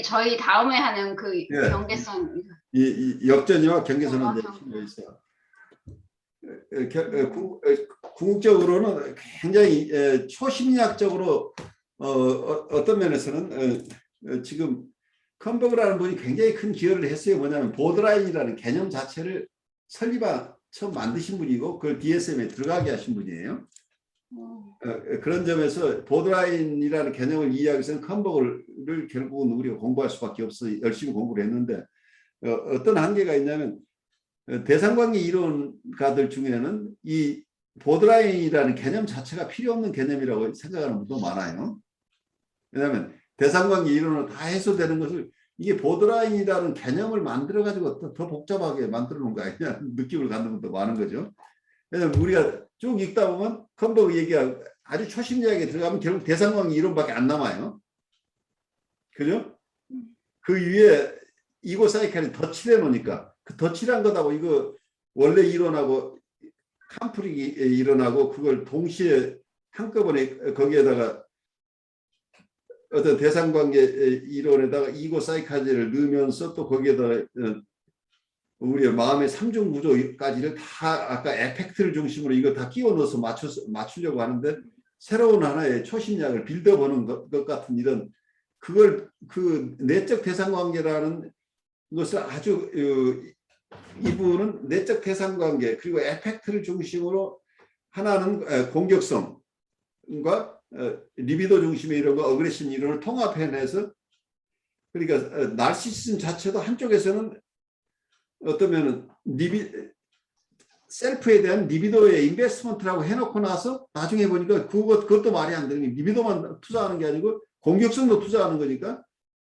Speaker 1: 저희 다음에 하는
Speaker 2: 예.
Speaker 1: 경계선.
Speaker 2: 이 역전이와 경계선은 이제 실려 있어요. 궁극적으로는 굉장히 초심리학적으로 어떤 면에서는 지금 컴버그라는 분이 굉장히 큰 기여를 했어요. 뭐냐면 보드라인이라는 개념 자체를 처음 만드신 분이고 그걸 DSM에 들어가게 하신 분이에요. 그런 점에서 보드라인이라는 개념을 이해하기 위해서는 컴버그를 결국은 우리가 공부할 수밖에 없어요. 열심히 공부를 했는데 어떤 한계가 있냐면 대상관계 이론가들 중에는 이 보드라인이라는 개념 자체가 필요 없는 개념이라고 생각하는 분도 많아요. 왜냐하면 대상관계 이론으로 다 해소되는 것을 이게 보드라인이라는 개념을 만들어가지고 더 복잡하게 만들어 놓은 거 아니냐 느낌을 갖는 분도 많은 거죠. 왜냐하면 우리가 쭉 읽다 보면 컴버그 얘기가 아주 초심자에게 들어가면 결국 대상관계 이론밖에 안 남아요. 그죠? 그 위에 이고 사이클이 덧칠해 놓으니까 그 덧칠한 거다고 이거 원래 이론하고 캄프릭이 일어나고 그걸 동시에 한꺼번에 거기에다가 어떤 대상관계 이론에다가 이고 사이카지를 넣으면서 또 거기에다가 우리의 마음의 삼중 구조까지를 다 아까 에펙트를 중심으로 이거 다 끼워 넣어서 맞추려고 하는데 새로운 하나의 초심약을 빌드업하는 것 같은 이런 그걸 그 내적 대상관계라는 것을 아주 이분은 내적 대상관계 그리고 에펙트를 중심으로 하나는 공격성과 리비도 중심의 이런 거 어그레션 이론을 통합해내서 그러니까 나르시시즘 자체도 한쪽에서는 어떠면은 셀프에 대한 리비도의 인베스트먼트라고 해놓고 나서 나중에 보니까 그것도 말이 안 되는 게 리비도만 투자하는 게 아니고 공격성도 투자하는 거니까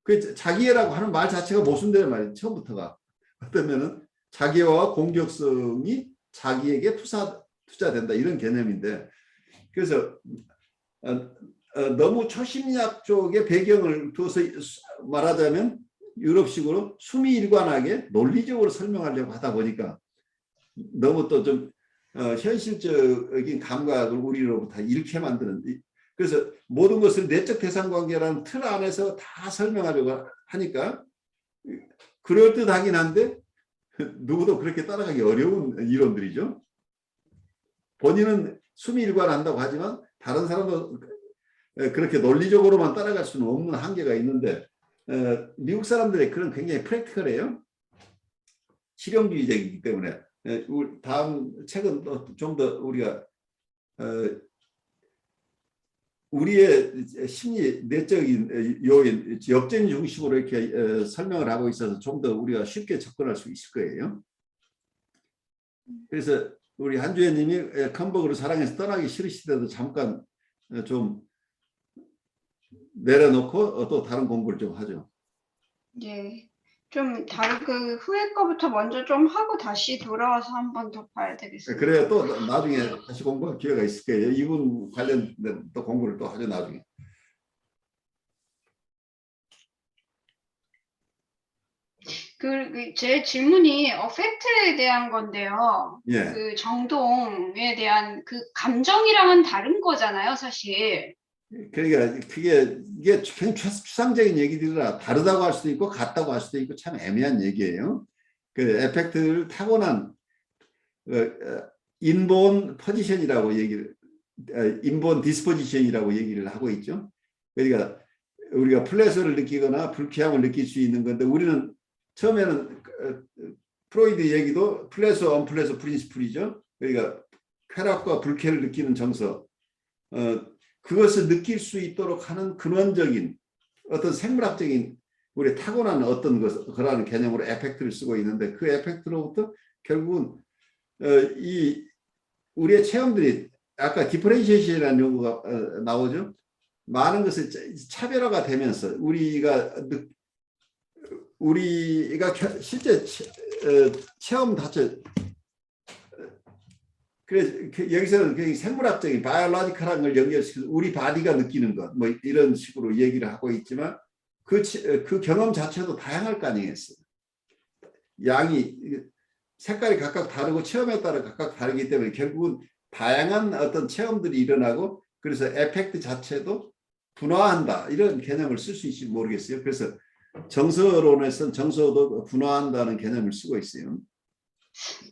Speaker 2: 그 자기애라고 하는 말 자체가 모순되는 말이에요. 처음부터가 어떠면은 자기애와 공격성이 자기에게 투자된다 이런 개념인데 그래서 너무 초심리학 쪽의 배경을 두어서 말하자면 유럽식으로 수미일관하게 논리적으로 설명하려고 하다 보니까 너무 또 좀 현실적인 감각을 우리로부터 잃게 만드는 그래서 모든 것을 내적 대상관계라는 틀 안에서 다 설명하려고 하니까 그럴듯하긴 한데 누구도 그렇게 따라가기 어려운 이론들이죠. 본인은 수미일관한다고 하지만 다른 사람도 그렇게 논리적으로만 따라갈 수는 없는 한계가 있는데 미국 사람들의 그런 굉장히 프랙티컬해요. 실용주의적이기 때문에 다음 책은 좀 더 우리가 우리의 심리 내적인 요인 역전 중심으로 이렇게 설명을 하고 있어서 좀 더 우리가 쉽게 접근할 수 있을 거예요. 그래서 우리 한주혜님이 컴버그를 사랑해서 떠나기 싫으시더라도 잠깐 좀 내려놓고 또 다른 공부를 좀 하죠.
Speaker 1: 네. 좀 다른 후에 거부터 먼저 좀 하고 다시 돌아와서 한 번 더 봐야 되겠습니다.
Speaker 2: 그래야 또 나중에 다시 공부할 기회가 있을 거예요. 이분 관련된 또 공부를 또 하죠 나중에.
Speaker 1: 제 질문이 팩트에 대한 건데요.
Speaker 2: 예.
Speaker 1: 그 정동에 대한 그 감정이랑은 다른 거잖아요, 사실.
Speaker 2: 그러니까 이게 추상적인 얘기들이라 다르다고 할 수도 있고 같다고 할 수도 있고 참 애매한 얘기예요. 그 에펙트를 타고난 인본 포지션이라고 인본 디스포지션이라고 얘기를 하고 있죠. 그러니까 우리가 플레저를 느끼거나 불쾌함을 느낄 수 있는 건데 우리는 처음에는 프로이드 얘기도 플레저 언플레저 프린시플이죠. 그러니까 쾌락과 불쾌를 느끼는 정서, 그것을 느낄 수 있도록 하는 근원적인 어떤 생물학적인 우리 타고난 어떤 그러한 개념으로 에펙트를 쓰고 있는데 그 에펙트로부터 결국은 이 우리의 체험들이 아까 디퍼렌시에이션이라는 용어가 나오죠. 많은 것을 차별화가 되면서 우리가 실제 체험 자체 그래 여기서는 생물학적인 바이올로지컬한 걸 연결시켜서 우리 바디가 느끼는 것 뭐 이런 식으로 얘기를 하고 있지만 그 경험 자체도 다양할 거 아니겠어요. 양이 색깔이 각각 다르고 체험에 따라 각각 다르기 때문에 결국은 다양한 어떤 체험들이 일어나고 그래서 에펙트 자체도 분화한다 이런 개념을 쓸 수 있을지 모르겠어요. 그래서 정서론에서는 정서도 분화한다는 개념을 쓰고 있어요.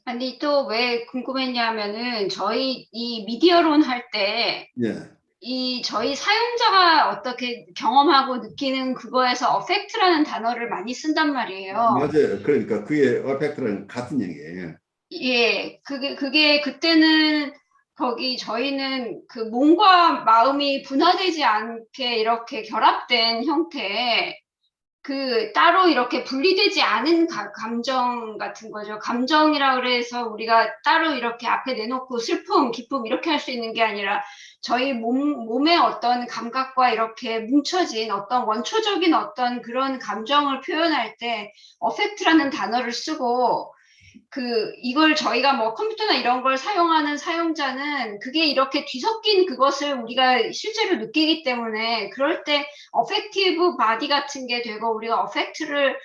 Speaker 1: 아니 또 왜 궁금했냐면은 저희 이 미디어론 할 때
Speaker 2: 예.
Speaker 1: 이 저희 사용자가 어떻게 경험하고 느끼는 그거에서 어펙트라는 단어를 많이 쓴단 말이에요.
Speaker 2: 맞아요. 그러니까 그게 어펙트랑 같은 얘기예요.
Speaker 1: 예, 그게 그때는 거기 저희는 그 몸과 마음이 분화되지 않게 이렇게 결합된 형태의 그 따로 이렇게 분리되지 않은 감정 같은 거죠. 감정이라 그래서 우리가 따로 이렇게 앞에 내놓고 슬픔, 기쁨 이렇게 할 수 있는 게 아니라 저희 몸의 어떤 감각과 이렇게 뭉쳐진 어떤 원초적인 어떤 그런 감정을 표현할 때 어펙트라는 단어를 쓰고 이걸 저희가 뭐 컴퓨터나 이런 걸 사용하는 사용자는 그게 이렇게 뒤섞인 그것을 우리가 실제로 느끼기 때문에 그럴 때 어펙티브 바디 같은 게 되고 우리가 어펙트를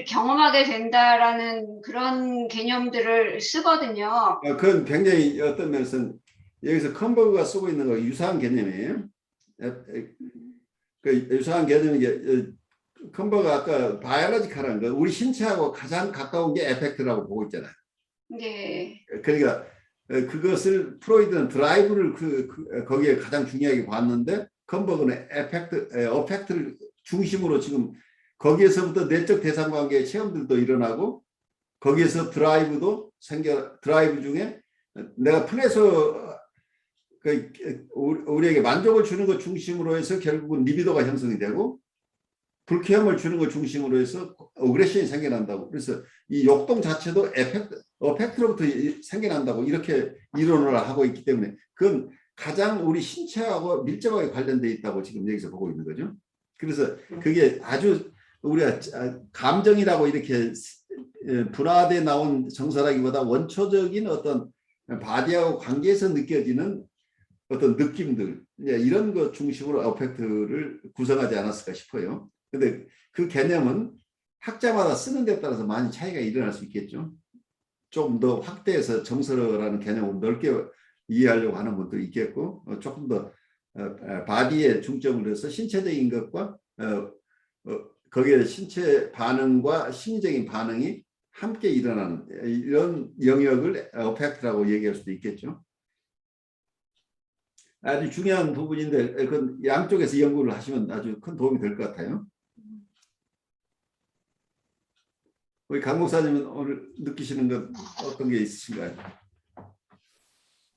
Speaker 1: 경험하게 된다라는 그런 개념들을 쓰거든요.
Speaker 2: 그건 굉장히 어떤 면에서는 여기서 컴버그가 쓰고 있는 거 유사한 개념이에요. 그 유사한 개념이 컴버가 아까 바이올로지컬한 거 우리 신체하고 가장 가까운 게 에펙트라고 보고 있잖아요.
Speaker 1: 네.
Speaker 2: 그러니까 그것을 프로이드는 드라이브를 거기에 가장 중요하게 봤는데 컴버그는 어펙트를 중심으로 지금 거기에서부터 내적 대상 관계의 체험들도 일어나고 거기에서 드라이브 중에 내가 플레서 우리에게 만족을 주는 것 중심으로 해서 결국은 리비도가 형성이 되고 불쾌함을 주는 것 중심으로 해서 어그레션이 생겨난다고. 그래서 이 욕동 자체도 어펙트로부터 생겨난다고 이렇게 이론을 하고 있기 때문에 그건 가장 우리 신체하고 밀접하게 관련되어 있다고 지금 여기서 보고 있는 거죠. 그래서 그게 아주 우리가 감정이라고 이렇게 분화돼 나온 정서라기보다 원초적인 어떤 바디하고 관계에서 느껴지는 어떤 느낌들 이런 것 중심으로 어펙트를 구성하지 않았을까 싶어요. 근데 그 개념은 학자마다 쓰는 데 따라서 많이 차이가 일어날 수 있겠죠. 좀 더 확대해서 정서라는 개념을 넓게 이해하려고 하는 분도 있겠고 조금 더 바디에 중점을 해서 신체적인 것과 거기에 신체 반응과 심리적인 반응이 함께 일어나는 이런 영역을 어펙트라고 얘기할 수도 있겠죠. 아주 중요한 부분인데 그건 양쪽에서 연구를 하시면 아주 큰 도움이 될 것 같아요. 우리 강 목사님은 오늘 느끼시는 것 어떤 게 있으신가요?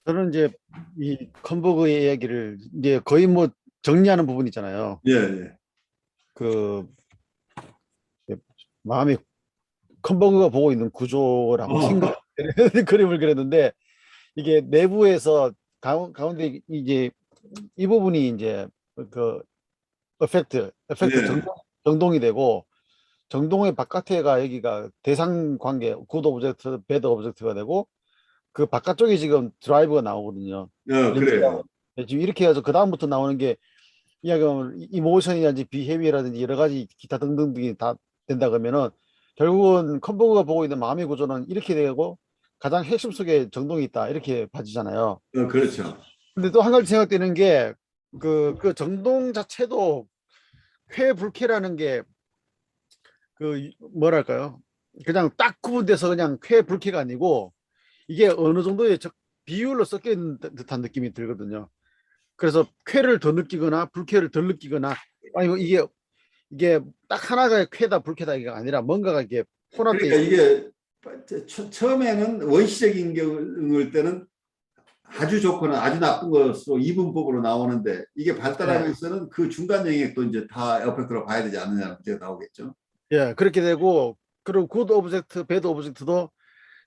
Speaker 3: 저는 이제 이 컴버그의 이야기를 이제 거의 뭐 정리하는 부분 있잖아요.
Speaker 2: 예, 예.
Speaker 3: 그 마음이 컴버그가 보고 있는 구조라고 생각 그림을 그렸는데 이게 내부에서 가운데 이제 이 부분이 이제 그 에펙트
Speaker 2: 예.
Speaker 3: 정동이 되고 정동의 바깥에가 여기가 대상 관계 굿 오브젝트, 배드 오브젝트가 되고 그 바깥쪽에 지금 드라이브가 나오거든요.
Speaker 2: 그래요.
Speaker 3: 지금 이렇게 해서 그 다음부터 나오는 게 이야기하면 이모션이라든지 비헤비어라든지 여러 가지 기타 등등등이 다 된다 그러면은 결국은 컴버그가 보고 있는 마음의 구조는 이렇게 되고 가장 핵심 속에 정동이 있다 이렇게 봐지잖아요.
Speaker 2: 그렇죠.
Speaker 3: 근데 또 한 가지 생각되는 게 그 정동 자체도 쾌불쾌라는 게 그 뭐랄까요? 그냥 딱 구분돼서 그냥 쾌불쾌가 아니고 이게 어느 정도의 비율로 섞여 있는 듯한 느낌이 들거든요. 그래서 쾌를 더 느끼거나 불쾌를 덜 느끼거나 아니 이게 딱 하나가 쾌다 불쾌다 이게 아니라 뭔가가 이게 혼합돼
Speaker 2: 그러니까
Speaker 3: 있고
Speaker 2: 이게 처음에는 원시적인 경우일 때는 아주 좋거나 아주 나쁜 것으로 이분법으로 나오는데 이게 발달하면서는 그 중간 영역도 이제 다 에펙트로 봐야 되지 않느냐는 문제가 나오겠죠.
Speaker 3: 예, 그렇게 되고 그리고 굿 오브젝트, 배드 오브젝트도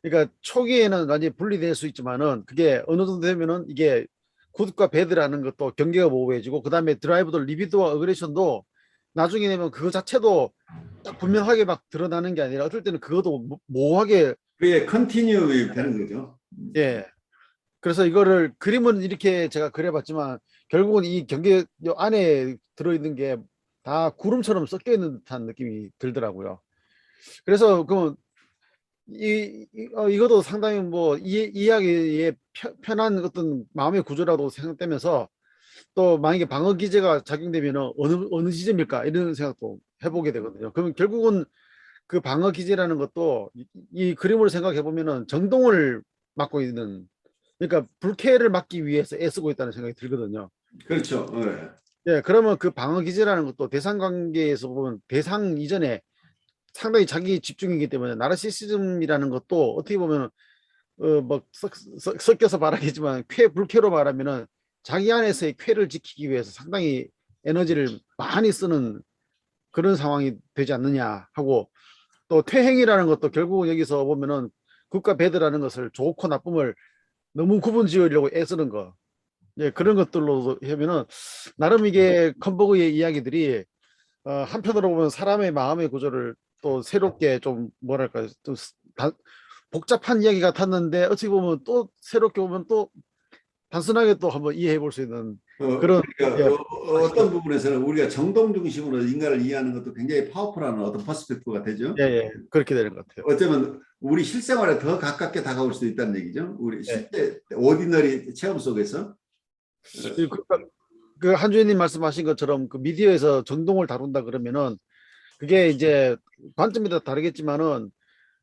Speaker 3: 그러니까 초기에는 완전히 분리될 수 있지만은 그게 어느 정도 되면은 이게 굿과 배드라는 것도 경계가 모호해지고 그다음에 드라이브도 리비드와 어그레션도 나중에 되면 그거 자체도 딱 분명하게 막 드러나는 게 아니라 어떨 때는 그것도 모호하게
Speaker 2: 그게 컨티뉴 되는 거죠.
Speaker 3: 예. 그래서 이거를 그림은 이렇게 제가 그려봤지만 결국은 이 경계 요 안에 들어있는 게 다 구름처럼 섞여 있는 듯한 느낌이 들더라고요. 그래서 그 이것도 상당히 뭐 이해하기에 편한 어떤 마음의 구조라고 생각되면서 또 만약에 방어 기제가 작용되면 어느 지점일까 이런 생각도 해보게 되거든요. 그러면 결국은 그 방어 기제라는 것도 이 그림을 생각해 보면은 정동을 막고 있는 그러니까 불쾌를 막기 위해서 애쓰고 있다는 생각이 들거든요.
Speaker 2: 그렇죠. 예.
Speaker 3: 예, 그러면 그 방어 기제라는 것도 대상 관계에서 보면 대상 이전에 상당히 자기 집중이기 때문에 나르시시즘이라는 것도 어떻게 보면 뭐 섞여서 말하겠지만 불쾌로 말하면은 자기 안에서의 쾌를 지키기 위해서 상당히 에너지를 많이 쓰는 그런 상황이 되지 않느냐 하고 또 퇴행이라는 것도 결국은 여기서 보면은 굿과 배드라는 것을 좋고 나쁨을 너무 구분 지으려고 애쓰는 거. 예, 그런 것들로 하면은 나름 이게 컨버그의 이야기들이 한편으로 보면 사람의 마음의 구조를 또 새롭게 좀 뭐랄까 좀 복잡한 이야기 같았는데 어떻게 보면 또 새롭게 보면 또 단순하게 또 한번 이해해 볼 수 있는 그런
Speaker 2: 그러니까
Speaker 3: 예,
Speaker 2: 어떤 부분에서는 우리가 정동 중심으로 인간을 이해하는 것도 굉장히 파워풀한 어떤 퍼스펙트가 되죠.
Speaker 3: 예, 예, 그렇게 되는 것 같아요.
Speaker 2: 어쩌면 우리 실생활에 더 가깝게 다가올 수 있다는 얘기죠. 우리
Speaker 3: 예.
Speaker 2: 실제 오디너리 체험 속에서.
Speaker 3: 그 한주인님 말씀하신 것처럼 그 미디어에서 정동을 다룬다 그러면은 그게 이제 관점이 다 다르겠지만은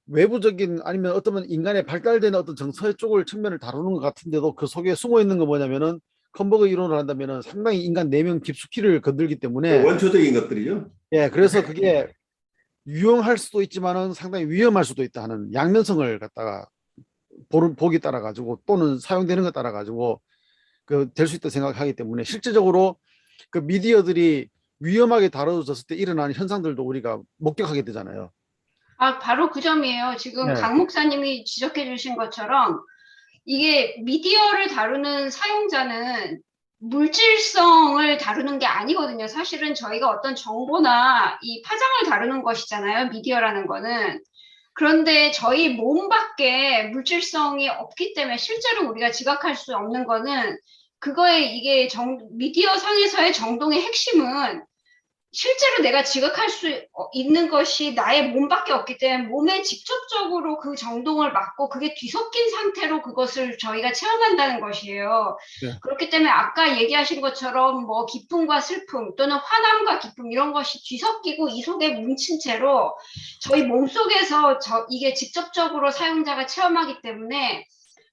Speaker 3: 외부적인 아니면 어떤 인간의 발달되는 어떤 정서 쪽을 측면을 다루는 것 같은데도 그 속에 숨어 있는 거 뭐냐면은 컨버그 이론을 한다면은 상당히 인간 내면 깊숙이를 건들기 때문에
Speaker 2: 원초적인 것들이죠.
Speaker 3: 예, 그래서 그게 유용할 수도 있지만은 상당히 위험할 수도 있다 하는 양면성을 갖다가 보기 따라 가지고 또는 사용되는 것 따라 가지고 그 될 수 있다 생각하기 때문에 실제적으로 그 미디어들이 위험하게 다뤄졌을 때 일어나는 현상들도 우리가 목격하게 되잖아요.
Speaker 1: 아, 바로 그 점이에요. 지금
Speaker 3: 네.
Speaker 1: 강 목사님이 지적해 주신 것처럼 이게 미디어를 다루는 사용자는 물질성을 다루는 게 아니거든요. 사실은 저희가 어떤 정보나 이 파장을 다루는 것이잖아요. 미디어라는 거는. 그런데 저희 몸 밖에 물질성이 없기 때문에 실제로 우리가 지각할 수 없는 거는 그거에 이게 미디어 상에서의 정동의 핵심은 실제로 내가 지각할 수 있는 것이 나의 몸밖에 없기 때문에 몸에 직접적으로 그 정동을 막고 그게 뒤섞인 상태로 그것을 저희가 체험한다는 것이에요.
Speaker 3: 네.
Speaker 1: 그렇기 때문에 아까 얘기하신 것처럼 뭐 기쁨과 슬픔 또는 화남과 기쁨 이런 것이 뒤섞이고 이 속에 뭉친 채로 저희 몸속에서 이게 직접적으로 사용자가 체험하기 때문에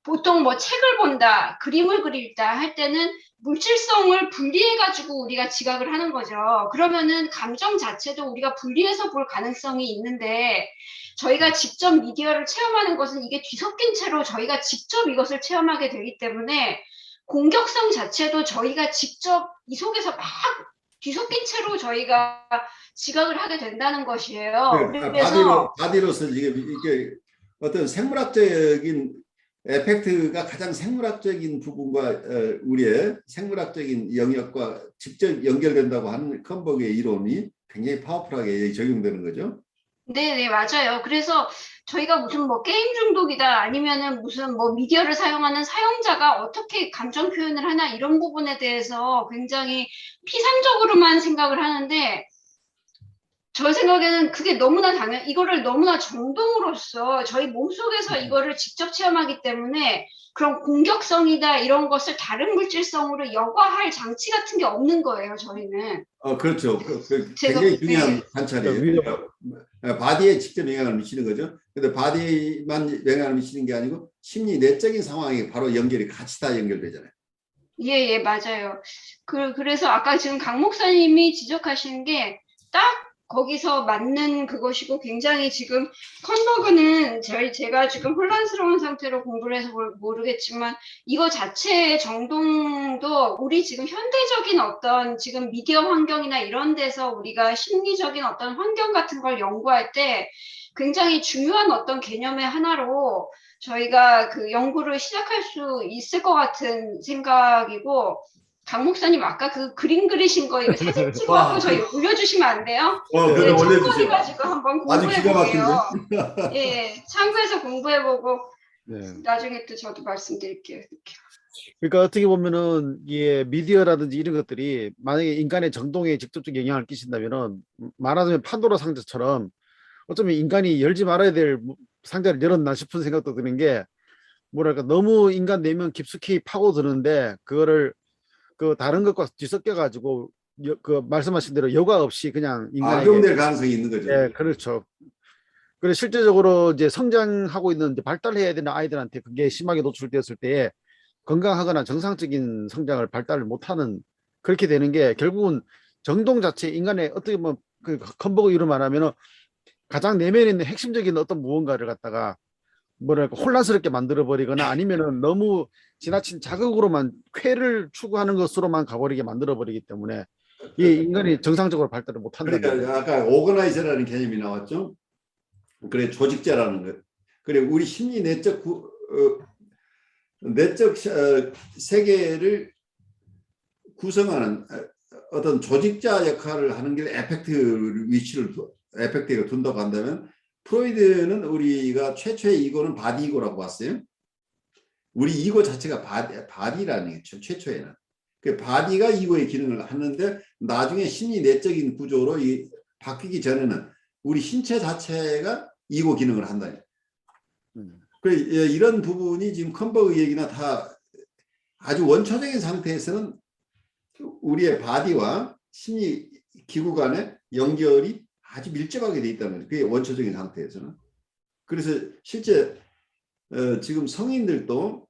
Speaker 1: 보통 뭐 책을 본다, 그림을 그릴다 할 때는 물질성을 분리해가지고 우리가 지각을 하는 거죠. 그러면은 감정 자체도 우리가 분리해서 볼 가능성이 있는데 저희가 직접 미디어를 체험하는 것은 이게 뒤섞인 채로 저희가 직접 이것을 체험하게 되기 때문에 공격성 자체도 저희가 직접 이 속에서 막 뒤섞인 채로 저희가 지각을 하게 된다는 것이에요. 그래서
Speaker 2: 바디로서 이게 어떤 생물학적인 에펙트가 가장 생물학적인 부분과 우리의 생물학적인 영역과 직접 연결된다고 하는 컨버그의 이론이 굉장히 파워풀하게 적용되는 거죠.
Speaker 1: 네, 맞아요. 그래서 저희가 무슨 뭐 게임 중독이다 아니면은 무슨 뭐 미디어를 사용하는 사용자가 어떻게 감정 표현을 하나 이런 부분에 대해서 굉장히 피상적으로만 생각을 하는데 저 생각에는 그게 너무나 이거를 너무나 정동으로서 저희 몸속에서 이거를 직접 체험하기 때문에 그런 공격성이다 이런 것을 다른 물질성으로 여과할 장치 같은 게 없는 거예요, 저희는.
Speaker 2: 그렇죠. 굉장히 중요한 관찰이에요.
Speaker 3: 위험.
Speaker 2: 바디에 직접 영향을 미치는 거죠. 근데 바디만 영향을 미치는 게 아니고 심리 내적인 상황이 바로 연결이 같이 다 연결되잖아요.
Speaker 1: 예, 맞아요. 그래서 아까 지금 강 목사님이 지적하신 게 딱 거기서 맞는 그것이고 굉장히 지금 컨버그는 제가 지금 혼란스러운 상태로 공부를 해서 모르겠지만 이거 자체의 정동도 우리 지금 현대적인 어떤 지금 미디어 환경이나 이런 데서 우리가 심리적인 어떤 환경 같은 걸 연구할 때 굉장히 중요한 어떤 개념의 하나로 저희가 그 연구를 시작할 수 있을 것 같은 생각이고 강 목사님 아까 그 그림 그리신 거 이거 사진 찍어갖고 저희 올려주시면 안 돼요?
Speaker 2: 그래
Speaker 1: 네,
Speaker 2: 올려주세요.
Speaker 1: 참고해가지고 한번
Speaker 2: 아주 기가
Speaker 1: 공부해볼게요.
Speaker 2: 막힌데.
Speaker 1: 예, 참고해서 공부해보고
Speaker 3: 네.
Speaker 1: 나중에 또 저도 말씀드릴게요. 이렇게.
Speaker 3: 그러니까 어떻게 보면은 이 미디어라든지 이런 것들이 만약에 인간의 정동에 직접적 영향을 끼친다면은 말하자면 판도라 상자처럼 어쩌면 인간이 열지 말아야 될 상자를 열었나 싶은 생각도 드는 게 뭐랄까 너무 인간 내면 깊숙이 파고드는데 그거를 그 다른 것과 뒤섞여 가지고 그 말씀하신 대로 여과 없이 그냥 인간에게
Speaker 2: 악용될 가능성이 있는 거죠.
Speaker 3: 예, 그렇죠. 그래서 실제적으로 이제 성장하고 있는 이제 발달해야 되는 아이들한테 그게 심하게 노출되었을 때에 건강하거나 정상적인 성장을 발달을 못하는 그렇게 되는 게 결국은 정동 자체 인간의 어떻게 보면 그 컨버그 이루 말하면은 가장 내면에 있는 핵심적인 어떤 무언가를 갖다가 뭐랄까 혼란스럽게 만들어 버리거나 아니면은 너무 지나친 자극으로만 쾌를 추구하는 것으로만 가버리게 만들어 버리기 때문에 이 인간이 정상적으로 발달을 못한다는
Speaker 2: 그러니까 아까 오거나이저라는 개념이 나왔죠. 그래 조직자라는 것. 그래 우리 심리 내적 세계를 구성하는 어떤 조직자 역할을 하는 게 에펙트가 둔다고 한다면 프로이드는 우리가 최초의 이고는 바디 이고라고 봤어요. 우리 이고 자체가 바디라는 게 최초에는. 그 바디가 이고의 기능을 하는데 나중에 심리 내적인 구조로 바뀌기 전에는 우리 신체 자체가 이고 기능을 한다. 그래 이런 부분이 지금 컨버그 얘기나 다 아주 원초적인 상태에서는 우리의 바디와 심리 기구 간의 연결이 아주 밀접하게 돼 있다는 거죠. 그게 원초적인 상태에서는. 그래서 실제 지금 성인들도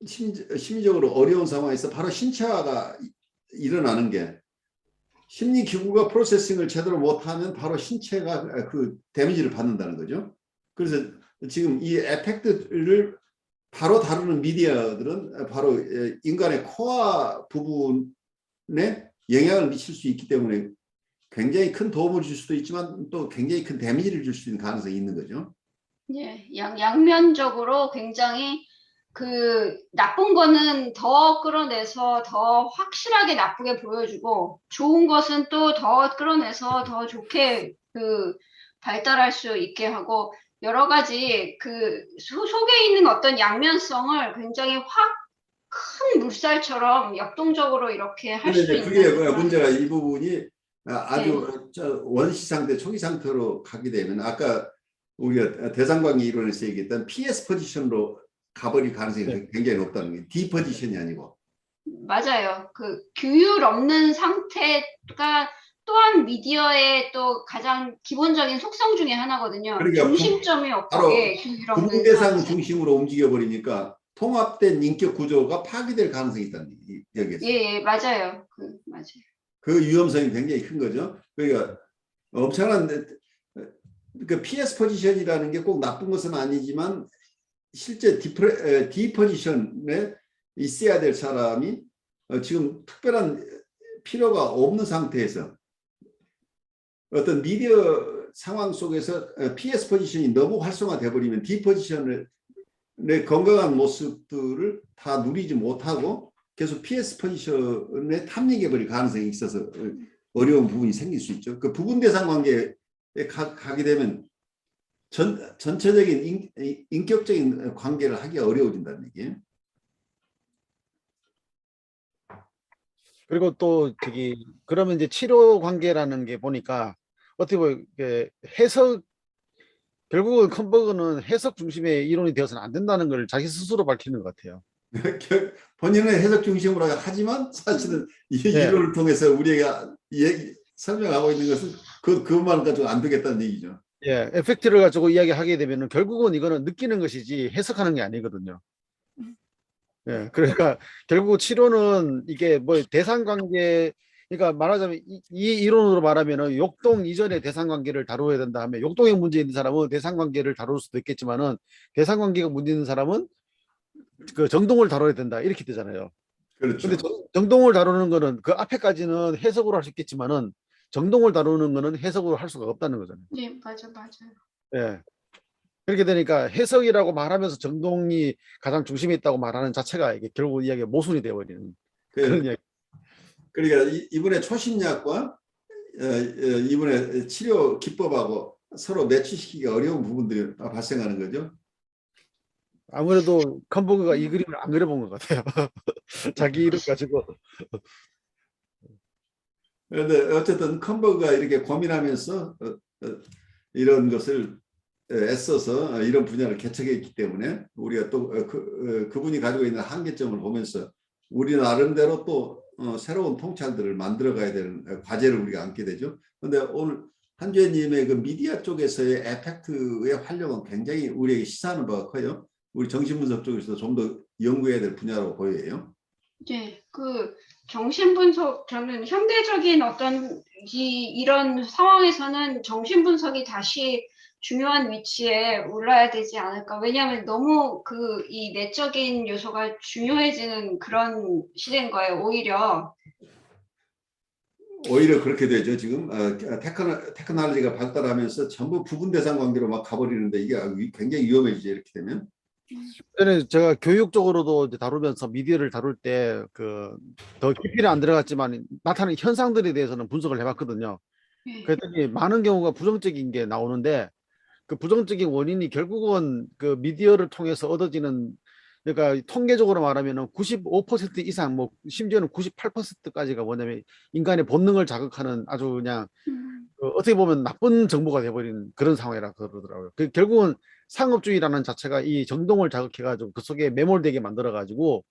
Speaker 2: 심리적으로 어려운 상황에서 바로 신체화가 일어나는 게 심리 기구가 프로세싱을 제대로 못하면 바로 신체가 그 데미지를 받는다는 거죠. 그래서 지금 이 에펙트를 바로 다루는 미디어들은 바로 인간의 코어 부분에 영향을 미칠 수 있기 때문에 굉장히 큰 도움을 줄 수도 있지만 또 굉장히 큰 데미지를 줄 수 있는 가능성이 있는 거죠.
Speaker 1: 예, 양면적으로 굉장히 그 나쁜 거는 더 끌어내서 더 확실하게 나쁘게 보여주고 좋은 것은 또 더 끌어내서 더 좋게 그 발달할 수 있게 하고 여러 가지 그 속에 있는 어떤 양면성을 굉장히 큰 물살처럼 역동적으로 이렇게 할
Speaker 2: 근데
Speaker 1: 수
Speaker 2: 이제 그게
Speaker 1: 있는
Speaker 2: 문제가 이 부분이 아주
Speaker 1: 네.
Speaker 2: 원시 상태, 초기 상태로 가게 되면 아까 우리가 대상관계 이론에서 얘기했던 PS 포지션으로 가버릴 가능성이
Speaker 3: 네.
Speaker 2: 굉장히 높다는 게 D 포지션이 아니고.
Speaker 1: 맞아요. 그 규율 없는 상태가 또한 미디어의 또 가장 기본적인 속성 중에 하나거든요.
Speaker 2: 그러니까
Speaker 1: 중심점이 없고,
Speaker 2: 바로
Speaker 1: 예, 규율 없는
Speaker 2: 구분대상
Speaker 1: 상태.
Speaker 2: 중심으로 움직여 버리니까 통합된 인격 구조가 파괴될 가능성이 있다는 여기에서.
Speaker 1: 예, 맞아요. 맞아요.
Speaker 2: 그 위험성이 굉장히 큰 거죠. 그러니까 엄청난 그 PS 포지션이라는 게 꼭 나쁜 것은 아니지만 실제 D 포지션에 있어야 될 사람이 지금 특별한 필요가 없는 상태에서 어떤 미디어 상황 속에서 PS 포지션이 너무 활성화돼 버리면 D 포지션의 건강한 모습들을 다 누리지 못하고 계속 PS 포지션에 탐닉해 버릴 가능성이 있어서 어려운 부분이 생길 수 있죠. 그 부분 대상 관계에 가게 되면 전체적인 인격적인 관계를 하기 어려워진다는 얘기예요.
Speaker 3: 그리고 또 저기 그러면 이제 치료 관계라는 게 보니까 어떻게 보면 해석 결국은 컨버그는 해석 중심의 이론이 되어서는 안 된다는 걸 자기 스스로 밝히는 것 같아요.
Speaker 2: 본인은 해석 중심으로 하지만 사실은 이
Speaker 3: 네.
Speaker 2: 이론을 통해서 우리에게 설명하고 있는 것은 그것만 가지고 안 되겠다는 얘기죠.
Speaker 3: 예, 에펙트를 가지고 이야기하게 되면은 결국은 이거는 느끼는 것이지 해석하는 게 아니거든요. 예, 그러니까 결국 치료는 이게 뭐 대상 관계 그러니까 말하자면 이 이론으로 말하면은 욕동 이전의 대상관계를 다루어야 된다 하면 욕동에 문제 있는 사람은 대상관계를 다룰 수도 있겠지만은 대상관계가 문제 있는 사람은 그 정동을 다뤄야 된다 이렇게 되잖아요. 근데
Speaker 2: 그렇죠.
Speaker 3: 정동을 다루는 거는 그 앞에까지는 해석으로 할 수 있겠지만은 정동을 다루는 거는 해석으로 할 수가 없다는 거잖아요.
Speaker 1: 네, 맞아요.
Speaker 3: 예. 그렇게 되니까 해석이라고 말하면서 정동이 가장 중심에 있다고 말하는 자체가 이게 결국 이야기가 모순이 되어버리는 그런
Speaker 2: 그,
Speaker 3: 이야기.
Speaker 2: 그러니까 이분의 초심약과 이분의 치료 기법하고 서로 매치시키기 어려운 부분들이 발생하는 거죠.
Speaker 3: 아무래도 컴버그가 이 그림을 안 그려본 것 같아요. 자기 이름 가지고.
Speaker 2: 그런데 어쨌든 컴버그가 이렇게 고민하면서 이런 것을 애써서 이런 분야를 개척했기 때문에 우리가 또 그분이 가지고 있는 한계점을 보면서 우리 나름대로 또 새로운 통찰들을 만들어가야 되는 과제를 우리가 안게 되죠. 그런데 오늘 한주혜님의 그 미디어 쪽에서의 에펙트의 활용은 굉장히 우리에게 시사하는 바가 커요. 우리 정신분석 쪽에서 좀 더 연구해야 될 분야로 보여요.
Speaker 1: 네, 그 정신분석, 저는 현대적인 어떤 이런 상황에서는 정신분석이 다시 중요한 위치에 올라야 되지 않을까. 왜냐하면 너무 이 내적인 요소가 중요해지는 그런 시대인 거예요, 오히려.
Speaker 2: 오히려 그렇게 되죠. 지금 테크놀로지가 발달하면서 전부 부분 대상 관계로 막 가버리는데 이게 굉장히 위험해지죠. 이렇게 되면.
Speaker 3: 전에 제가 교육적으로도 이제 다루면서 미디어를 다룰 때 그 더 깊이는 안 들어갔지만 나타나는 현상들에 대해서는 분석을 해봤거든요.
Speaker 1: 네.
Speaker 3: 그랬더니 많은 경우가 부정적인 게 나오는데 그 부정적인 원인이 결국은 그 미디어를 통해서 얻어지는 그러니까 통계적으로 말하면은 95% 이상 뭐 심지어는 98%까지가 뭐냐면 인간의 본능을 자극하는 아주 그냥 그 어떻게 보면 나쁜 정보가 돼버린 그런 상황이라 그러더라고요. 그 결국은 상업주의라는 자체가 이 정동을 자극해가지고 그 속에 매몰되게 만들어가지고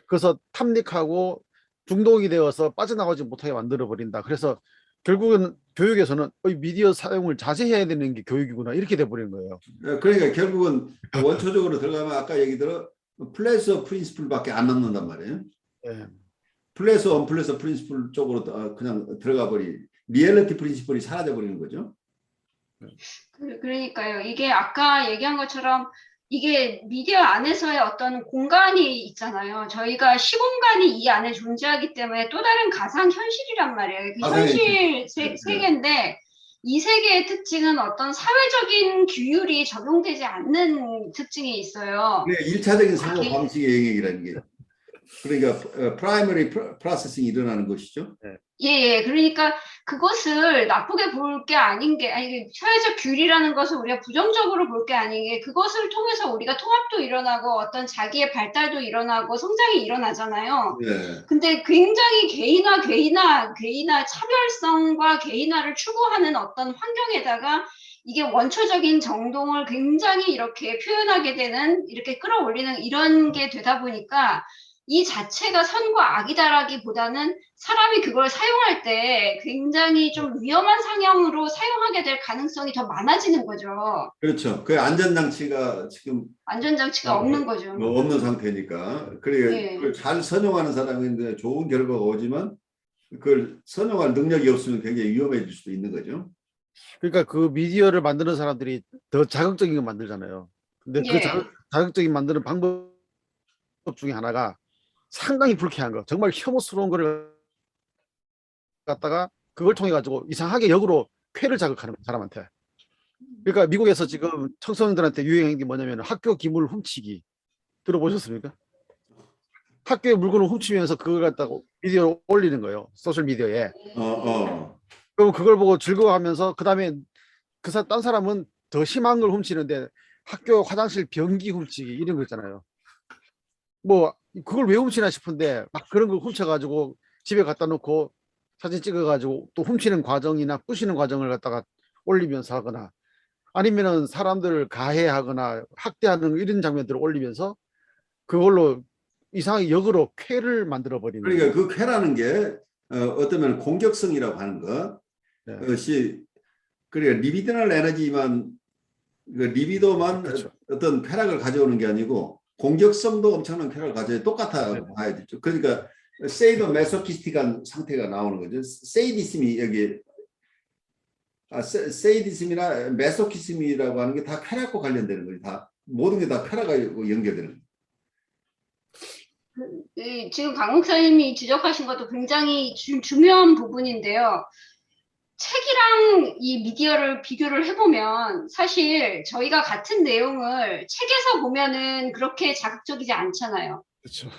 Speaker 3: 그래서 탐닉하고 중독이 되어서 빠져나가지 못하게 만들어버린다. 그래서 결국은 교육에서는 미디어 사용을 자제해야 되는 게 교육이구나 이렇게 돼버리는 거예요.
Speaker 2: 그러니까 결국은 원초적으로 들어가면 아까 얘기 들어 플레이스 오브 프린시플밖에 안 남는단 말이에요.
Speaker 3: 예.
Speaker 2: 플레이스 언플레이스 프린시플 쪽으로 그냥 들어가 버리 리얼리티 프린시플이 사라져 버리는 거죠.
Speaker 1: 그러니까요. 이게 아까 얘기한 것처럼 이게 미디어 안에서의 어떤 공간이 있잖아요. 저희가 시공간이 이 안에 존재하기 때문에 또 다른 가상 현실이란 말이에요. 그 현실 세계인데 이 세계의 특징은 어떤 사회적인 규율이 적용되지 않는 특징이 있어요.
Speaker 2: 네, 1차적인 사고 방식의 영역이라는 게. 그러니까 프라이머리 프로세싱이 일어나는 것이죠.
Speaker 1: 예. 그러니까 그것을 나쁘게 볼 게 아닌 게, 아니, 사회적 규리라는 것을 우리가 부정적으로 볼 게 아닌 게, 그것을 통해서 우리가 통합도 일어나고 어떤 자기의 발달도 일어나고 성장이 일어나잖아요.
Speaker 2: 네.
Speaker 1: 근데 굉장히 개인화, 차별성과 개인화를 추구하는 어떤 환경에다가 이게 원초적인 정동을 굉장히 이렇게 표현하게 되는, 이렇게 끌어올리는 이런 게 되다 보니까 이 자체가 선과 악이다라기보다는 사람이 그걸 사용할 때 굉장히 좀 위험한 상황으로 사용하게 될 가능성이 더 많아지는 거죠.
Speaker 2: 그렇죠. 그 안전장치가 지금
Speaker 1: 안전장치가 없는 거죠.
Speaker 2: 없는 상태니까. 그래, 그걸 잘 선용하는 사람인데 좋은 결과가 오지만 그걸 선용할 능력이 없으면 굉장히 위험해질 수도 있는 거죠.
Speaker 3: 그러니까 그 미디어를 만드는 사람들이 더 자극적인 거 만들잖아요. 근데 그 자극적인 만드는 방법 중에 하나가 상당히 불쾌한 거, 정말 혐오스러운 거를 갖다가 그걸 통해 가지고 이상하게 역으로 쾌를 자극하는 거예요, 사람한테. 그러니까 미국에서 지금 청소년들한테 유행한 게 뭐냐면 학교 기물 훔치기 들어보셨습니까? 학교에 물건을 훔치면서 그걸 갖다가 미디어로 올리는 거예요, 소셜 미디어에. 그럼 그걸 보고 즐거워하면서 그 다음에 딴 사람은 더 심한 걸 훔치는데 학교 화장실 변기 훔치기 이런 거 있잖아요. 뭐 그걸 왜 훔치나 싶은데 막 그런 걸 훔쳐가지고 집에 갖다 놓고 사진 찍어가지고 또 훔치는 과정이나 부시는 과정을 갖다가 올리면서 하거나 아니면은 사람들을 가해하거나 학대하는 이런 장면들을 올리면서 그걸로 이상하게 역으로 쾌를 만들어 버리는.
Speaker 2: 그러니까 그 쾌라는 게 어쩌면 공격성이라고 하는 것이 그러니까 리비디널 에너지만 그 리비도만
Speaker 3: 그렇죠.
Speaker 2: 어떤 쾌락을 가져오는 게 아니고 공격성도 엄청난 쾌락을 가져야 똑같아 봐야 되죠. 그러니까 세이도 메소키스틱한 상태가 나오는 거죠. 세이디즘이 여기 세이디즘이나 메소키즘이라고 하는 게 다 쾌락과 관련되는 거죠. 다 모든 게 다 쾌락하고 연결되는 거죠.
Speaker 1: 지금 강 목사님이 지적하신 것도 굉장히 중요한 부분인데요. 책이랑 이 미디어를 비교를 해보면 사실 저희가 같은 내용을 책에서 보면은 그렇게 자극적이지 않잖아요.
Speaker 3: 그렇죠.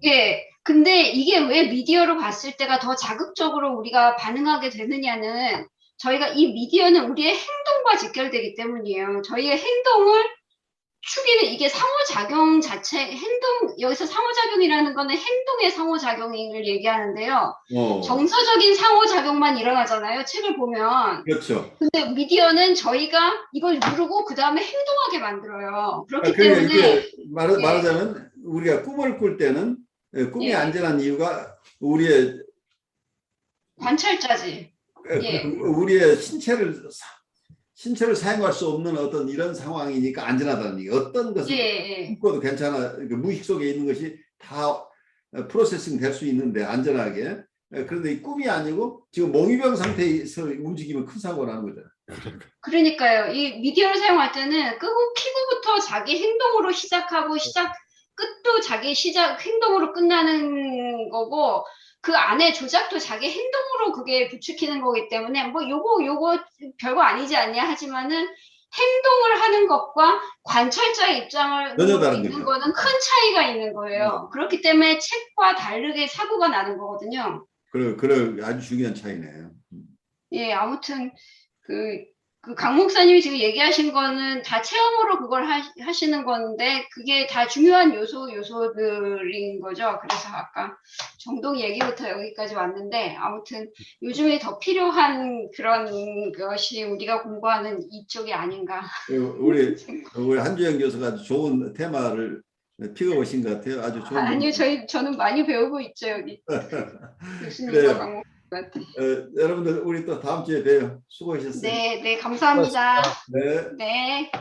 Speaker 1: 예. 근데 이게 왜 미디어로 봤을 때가 더 자극적으로 우리가 반응하게 되느냐는 저희가 이 미디어는 우리의 행동과 직결되기 때문이에요. 저희의 행동을 축이는 이게 상호작용 자체, 여기서 상호작용이라는 거는 행동의 상호작용을 얘기하는데요. 정서적인 상호작용만 일어나잖아요. 책을 보면.
Speaker 2: 그렇죠.
Speaker 1: 근데 미디어는 저희가 이걸 누르고 그 다음에 행동하게 만들어요. 그렇기
Speaker 2: 그러니까
Speaker 1: 때문에.
Speaker 2: 이렇게 말하자면 우리가 꿈을 꿀 때는 꿈이 안전한 이유가 우리의
Speaker 1: 관찰자지. 예.
Speaker 2: 우리의 신체를 사용할 수 없는 어떤 이런 상황이니까 안전하다는 얘기. 어떤 것을 꿈꿔도 괜찮아. 무의식 속에 있는 것이 다 프로세싱 될 수 있는데 안전하게. 그런데 이 꿈이 아니고 지금 몽유병 상태에서 움직이면 큰 사고가 나는 거잖아요.
Speaker 1: 그러니까요. 이 미디어를 사용할 때는 키고부터 자기 행동으로 시작하고 끝도 자기 행동으로 끝나는 거고 그 안에 조작도 자기 행동으로 그게 부추기는 거기 때문에 뭐 요거 별거 아니지 않냐 하지만은 행동을 하는 것과 관찰자의 입장을
Speaker 2: 전혀 다른
Speaker 1: 있는
Speaker 2: 거죠.
Speaker 1: 거는 큰 차이가 있는 거예요. 그렇기 때문에 책과 다르게 사고가 나는 거거든요.
Speaker 2: 그래 아주 중요한 차이네요.
Speaker 1: 예, 아무튼 강 목사님이 지금 얘기하신 거는 다 체험으로 그걸 하시는 건데 그게 다 중요한 요소들인 거죠. 그래서 아까 정동 얘기부터 여기까지 왔는데 아무튼 요즘에 더 필요한 그런 것이 우리가 공부하는 이쪽이 아닌가.
Speaker 2: 우리 한주영 교수가 아주 좋은 테마를 픽어오신 것 같아요. 아주 좋은.
Speaker 1: 아니요, 저는 많이 배우고 있죠 여기. 교수님과
Speaker 2: 그래요.
Speaker 1: 강 목사님한테.
Speaker 2: 여러분들 우리 또 다음 주에 봬요. 수고하셨어요.
Speaker 1: 네, 감사합니다.
Speaker 2: 네.
Speaker 1: 네.